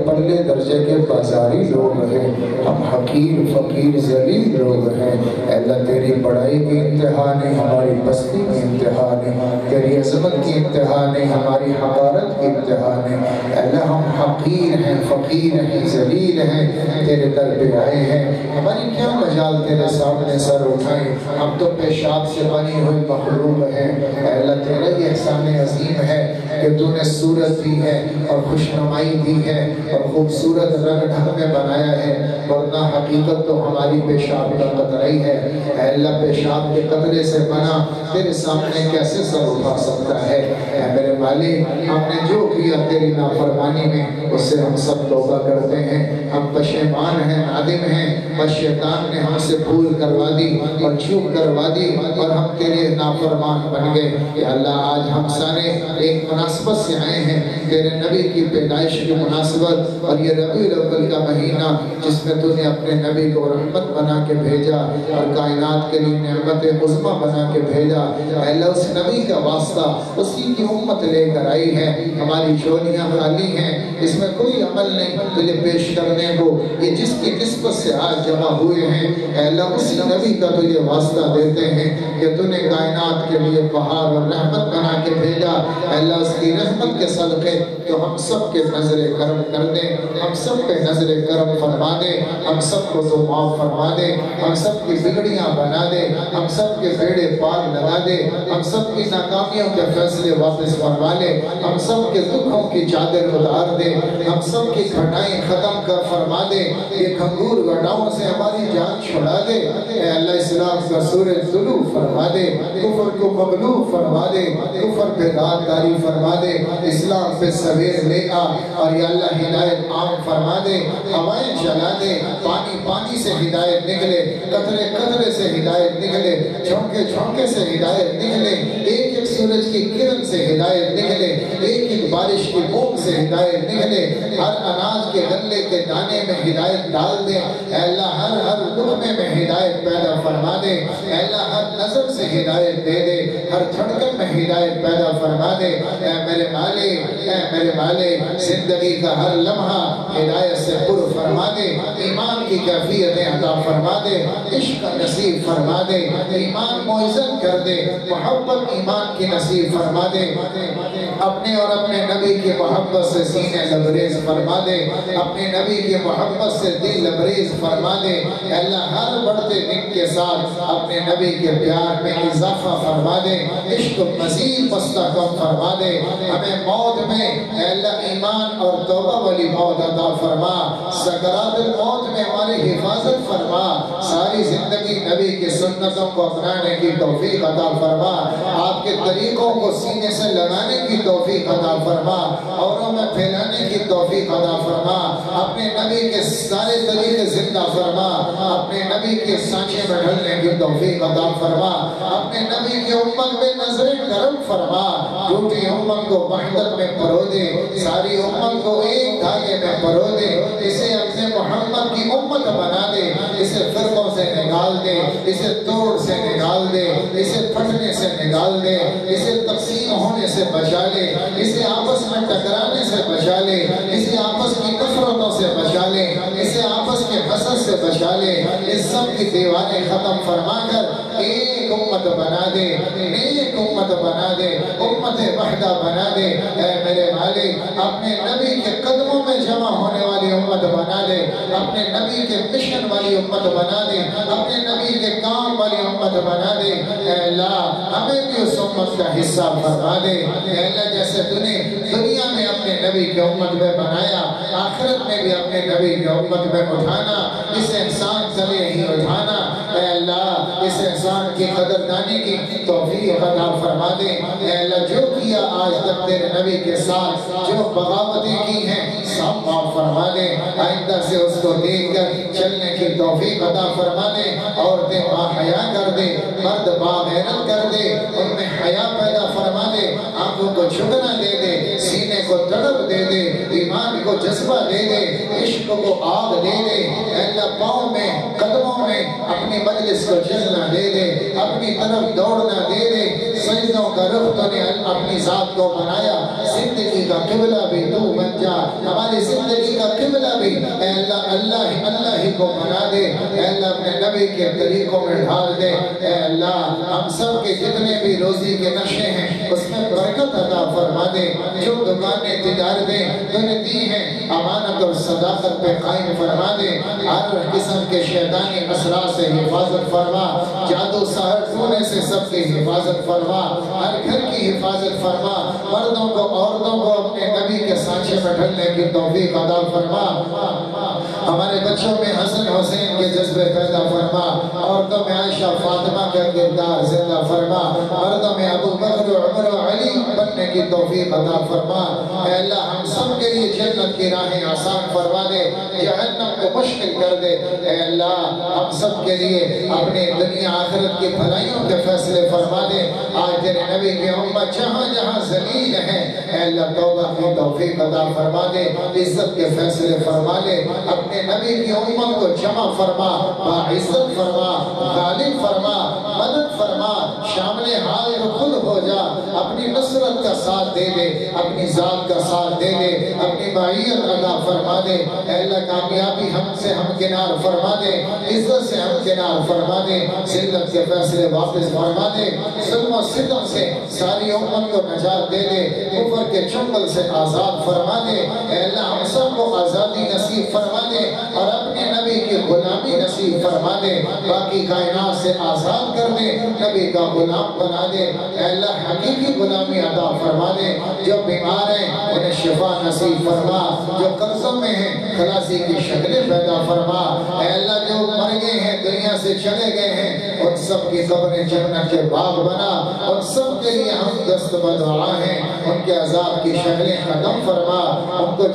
پرلے درجے کے بازاری لوگ ہیں، ہم حقیر فقیر ذلیل لوگ ہیں اے اللہ. تیری بڑائی کی انتہا نہیں، ہماری پستی کی انتہا نہیں، تیری عظمت کی انتہا نہیں، ہماری حقارت کی انتہا نہیں اے اللہ. ہم حقیر ہیں، فقیر ہیں، ذلیل ہیں، تیرے در پہ آئے ہیں. ہماری کیا مجال تیرے سامنے سر اٹھائیں، ہم تو پیشاب سے بنی ہوئی مخلوق ہیں اے اللہ. تیرا یہ احسان عظیم ہے کہ تو نے صورت دی ہے اور خوشنمائی دی ہے اور خوبصورت رنگ ڈھنگ میں بنایا ہے، ورنہ حقیقت تو ہماری پیشاب کا قطرہ ہی ہے اے اللہ. پیشاب کے قطرے سے بنا تیرے سامنے کیسے سر اٹھا سکتا ہے اے میرے مالک. ہم نے جو کیا تیری نافرمانی میں اس سے ہم سب توبہ کرتے ہیں. ہم پشیمان ہیں، نادم ہیں، بس شیطان نے ہم سے بھول کروا دی اور چوک کروا دی اور ہم تیرے نافرمان بن گئے یا اللہ. آج ہم سارے ایک مناسبت سے آئے ہیں، تیرے نبی کی پیدائش کی مناسبت اور یہ ربیع الاول کا مہینہ جس میں تو نے اپنے نبی کو رحمت بنا کے بھیجا اور کائنات کے لیے نعمت عظمیٰ بنا کے بھیجا اے اللہ. اس نبی کا واسطہ اسی کی امت لے کر آئی ہے. ہماری جھولیاں خالی ہیں، اس میں کوئی عمل نہیں تجھے پیش کرنے کو. یہ جس کی نسبت سے آج جمع ہوئے ہیں اے اللہ، اسی نبی کا تجھے واسطہ دیتے ہیں کہ تو نے کائنات کے لیے بہار اور رحمت بنا کے بھیجا اے اللہ. اس کی رحمت کے صدقے تو ہم سب کے نظر کرم کر دے، ہم سب پہ نظر کرم فرما دے، ہم سب کو تو معاف فرما دے، ہم سب کی بگڑیاں بنا دے، ہم سب کے بیڑے پار لگا دے، ہم سب کی ناکامیوں کے فیصلے واپس فرما لے، ہم سب کے دکھوں کی چادر اتار دے، ہم سب کی گھٹائیں ختم کر فرما دے. یہ کھنگور گھٹاؤں سے ہماری جان چھڑا دے اے اللہ. اسلام کا سورج طلوع فرما دے، کفر کو مغلوب فرما دے، کفر پہ داداری فرما دے، اسلام پہ سویر لے آ اور یا اللہ ہدایت عام فرما دے. ہوائیں چلا دے، پانی پانی سے ہدایت نکلے، قطرے قطرے سے ہدایت نکلے، جھونکے جھونکے سے ہدایت نکلے، ایک ایک سورج کی کرن سے ہدایت نکلے، ایک ایک بارش کی بوند سے ہدایت نکلے. ہر اناج کے غلے کے دانے میں ہدایت ڈال دے اے اللہ. ہر لقمے میں ہدایت پیدا فرما دے اے اللہ. ہر نظر سے ہدایت دے دے، ہر دھڑکن میں ہدایت پیدا فرما دے اے میرے مالک. اے میرے مالک، زندگی کا ہر لمحہ ہدایت سے پر فرما دے، ایمان کی کیفیتیں عطا فرما دے، عشق نصیب فرما دے، ایمان معزز کر دے، محبت ایمان کی نصیب فرما دے. اپنے اور اپنے نبی کی محبت سے سینے لبریز فرما دے، اپنے نبی کی محبت سے دل لبریز فرما دے اے اللہ. ہر بڑھتے دن کے ساتھ اپنے نبی کے پیار میں اضافہ فرما دے، عشق مزید مستحکم فرما دے. ہمیں موت میں اے اللہ ایمان اور توبہ والی موت عطا فرما، سکرات الموت میں ہماری حفاظت فرما، ساری زندگی نبی کی سنتوں کو اپنانے کی توفیق عطا فرما، آپ کے طریقوں کو سینے سے لگانے کی توفیق عطا فرما، اوروں میں پھیلانے کی توفیق عطا فرما. اپنے نبی کے سارے طریقے زندہ فرما، اپنے نبی کے سانچے میں ڈھلنے کی توفیق عطا فرما، اپنے نبی کی امت میں نظر کرم فرما. ٹوٹی امت کو وحدت میں پرو دے، ساری امت کو ایک دھاگے میں پرو دے، اسے اپنے محمد کی امت بنا دے، اسے فرقوں سے نکال دے، اسے توڑ سے نکال دے، اسے پھٹنے سے نکال دے، اسے تقسیم ہونے سے بچا لے، اسے آپس میں ٹکرانے سے بچا لے، اسے آپس کی نفرتوں سے بچا لے، اسے آپس کے حسد سے بچا لے. اس سب کی دیواریں ختم فرما کر ایک امت بنا دے، ایک امت بنا دے، امت وحدہ بنا دے اے میرے مالک. اپنے نبی کے قدموں میں جمع ہونے والی امت بنا دے، اپنے نبی کے مشن والی امت بنا دے، اپنے نبی کے کام والی امت بنا دے اے اللہ. ہمیں بھی اس امت کا حصہ فرما دے اے اللہ. جیسے تو نے دنیا میں اپنے نبی کی امت میں بنایا، آخرت میں بھی اپنے نبی کی امت میں اٹھانا، اس احسان تلے ہی اٹھانا اے اللہ. اس احسان کی قدردانی کی توفیق عطا فرما دے اے اللہ. جو کیا آج تک تیرے نبی کے ساتھ، جو بغاوتیں کی ہیں سب معاف فرما دے. آئندہ سے اس کو دیکھ کر چلنے کی توفیق عطا فرما دے. عورتیں با حیا کر دے، مرد با غیرت کر دے، ان میں حیا پیدا فرما دے. آنکھوں کو جھکنا دے دے، سینے کو تڑپ دے دے، ایمان کو جذبہ دے دے، عشق کو آگ دے دے اے اللہ. پاؤں میں قدموں میں اپنی مجلس کو جلنا دے دے، اپنی طرف دوڑنا دے دے. سجدوں کا رخ تو نے اپنی ذات کو بنایا، زندگی کا قبلہ بھی تو بن جا، ہماری زندگی کا قبلہ بھی اے اللہ اللہ ہی کو بنا دے، اے اللہ اپنے نبی کے طریقوں میں ڈھال دے، اے اللہ ہم سب کے جتنے بھی روزی کے نقشے ہیں اس میں برکت عطا فرما دے، جو دکانیں تجارتیں تو نے دی ہیں امانت اور صداقت پہ قائم فرما دے، ہر قسم کے شیطانی اثرات سے حفاظت فرما، جادو سحر ٹونے سے سب کی حفاظت فرما، ہر گھر کی حفاظت فرما، مردوں کو عورتوں کو اپنے نبی کے سانچے میں ڈھلنے کی توفیق عطا فرما، ہمارے بچوں میں حسن حسین کے جذبے پیدا فرما، عورتوں میں عائشہ فاطمہ کا کردار زندہ فرما، مردوں میں ابو بکر عمر و علی بننے کی توفیق عطا فرما، اے اللہ ہم سب کے لیے جنت کی راہیں آسان فرما دے، جہنم کو مشکل کر دے، اے اللہ ہم سب کے لیے اپنے دنیا آخرت کی بھلائیوں کے فیصلے فرما دے، آج تیرے نبی کی امت جہاں جہاں ذلیل ہے اے اللہ توبہ کی توفیق عطا فرما دے، عزت کے فیصلے فرما لے، اپنے نبی کی امت کو جمع فرما، باعزت فرما، غالب فرما، مدد فرما، شامل حال کو خود ہو جا، اپنی نصرت کا ساتھ دے دے، اپنی ذات کا ساتھ دے دے، اپنی معیت عطا فرما دے، اے اللہ کامیابی ہم سے ہمکنار فرما دے، عزت سے ہمکنار فرما دے، ذلت کے فیصلے واپس فرما دے، ظلم و ستم سے ساری امت کو نجات دے دے، کفر کے چنگل سے آزاد فرما دے، اے اللہ ہم سب کو آزادی نصیب فرما دے اور اپنے نبی کی غلامی نصیب فرما دے، باقی کائنات سے آزاد کر دے، نبی کا غلام بنا دے، اے اللہ حقیقی غلامی عطا فرما دے، جو بیمار ہیں انہیں شفا نصیب فرما، جو قرضوں میں ہیں خلاصی کی شکلیں پیدا فرما، اے اللہ جو مر گئے ہیں دنیا سے چلے گئے ہیں ان سب کی قبریں جنت کے باغ بنا، ان سب کے لیے ہم دست بدعا ہیں، ان کے عذاب کی شکلیں ختم فرما، ان کو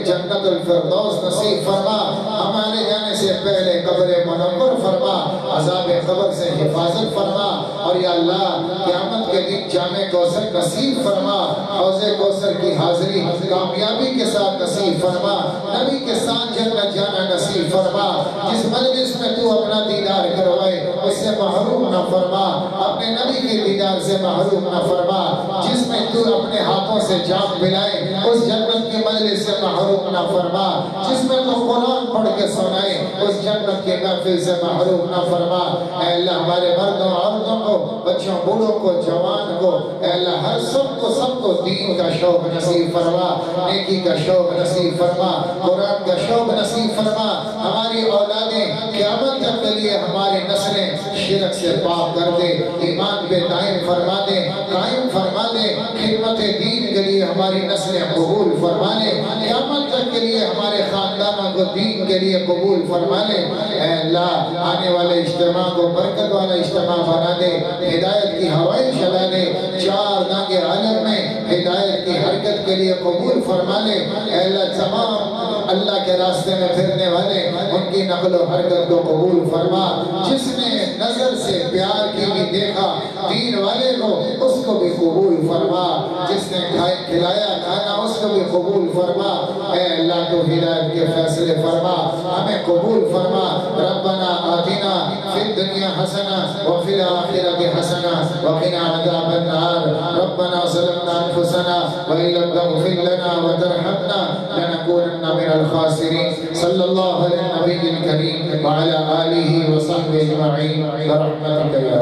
جنت الفردوس نصیب فرما، ہمارے جانے سے پہلے قبر منور فرما، عذاب قبر سے حفاظت فرما، اور یا اللہ قیامت کے دن جامع کوثر نصیب فرما، حوض کوثر کی حاضری کامیابی کے ساتھ نصیب فرما، نبی کے ساتھ جنت جانا نصیب فرما، جس مجلس میں تو اپنا دیدار کروائے اس سے محروم نہ فرما، اپنے نبی کے دیدار سے محروم نہ فرما، جس میں تو اپنے ہاتھوں سے جام پلائے اس جنت کی مجلس سے محروم نہ فرما، جس میں تو قرآن پڑھ کے سنائے اس جنت کی محفل سے محروم نہ فرما، اے اللہ ہمارے مردوں عورتوں کو بچوں بوڑھوں کو جوان کو اے اللہ ہر سب کو دین کا شوق نصیب فرما، نیکی کا شوق نصیب فرما، قرآن کا شوق نصیب فرما، ہماری اولادیں قیامت تک کے لیے ہماری نسلیں شرک سے پاک کر دے، ایمان پہ دائم فرما دے، قائم فرما دے، خدمت دین کے لیے ہماری نسلیں قبول فرما لے، قیامت تک کے لیے ہمارے خاندانوں کو دین کے لیے قبول فرما لے، اے اللہ آنے والے اجتماع کو برکت والا اجتماع بنا دے، ہدایت کی ہوائیں چلا دے، چار دانگے عالم میں ہدایت کی حرکت کے لیے قبول فرما لے، اے اللہ تمام اللہ کے راستے میں پھرنے والے ان کی نقل و حرکت کو قبول فرما، جس نے نظر سے پیار کی بھی دیکھا دین والے کو اس کو بھی قبول فرما، جس نے کھلایا کھانا اس کو بھی قبول فرما، اے اللہ تو ہدایت کے فیصلے فرما، ہمیں قبول فرما، ربنا آتنا فی الدنیا حسنہ وفی الآخرۃ حسنہ وقنا عذاب النار، ربنا ظلمنا انفسنا وإن لم تغفر لنا وترحمنا لنكونن من الخاسرين، صلی اللہ علیہ نبی الکریم وعلی آلہ وصحبہ اجمعین برحمتک یا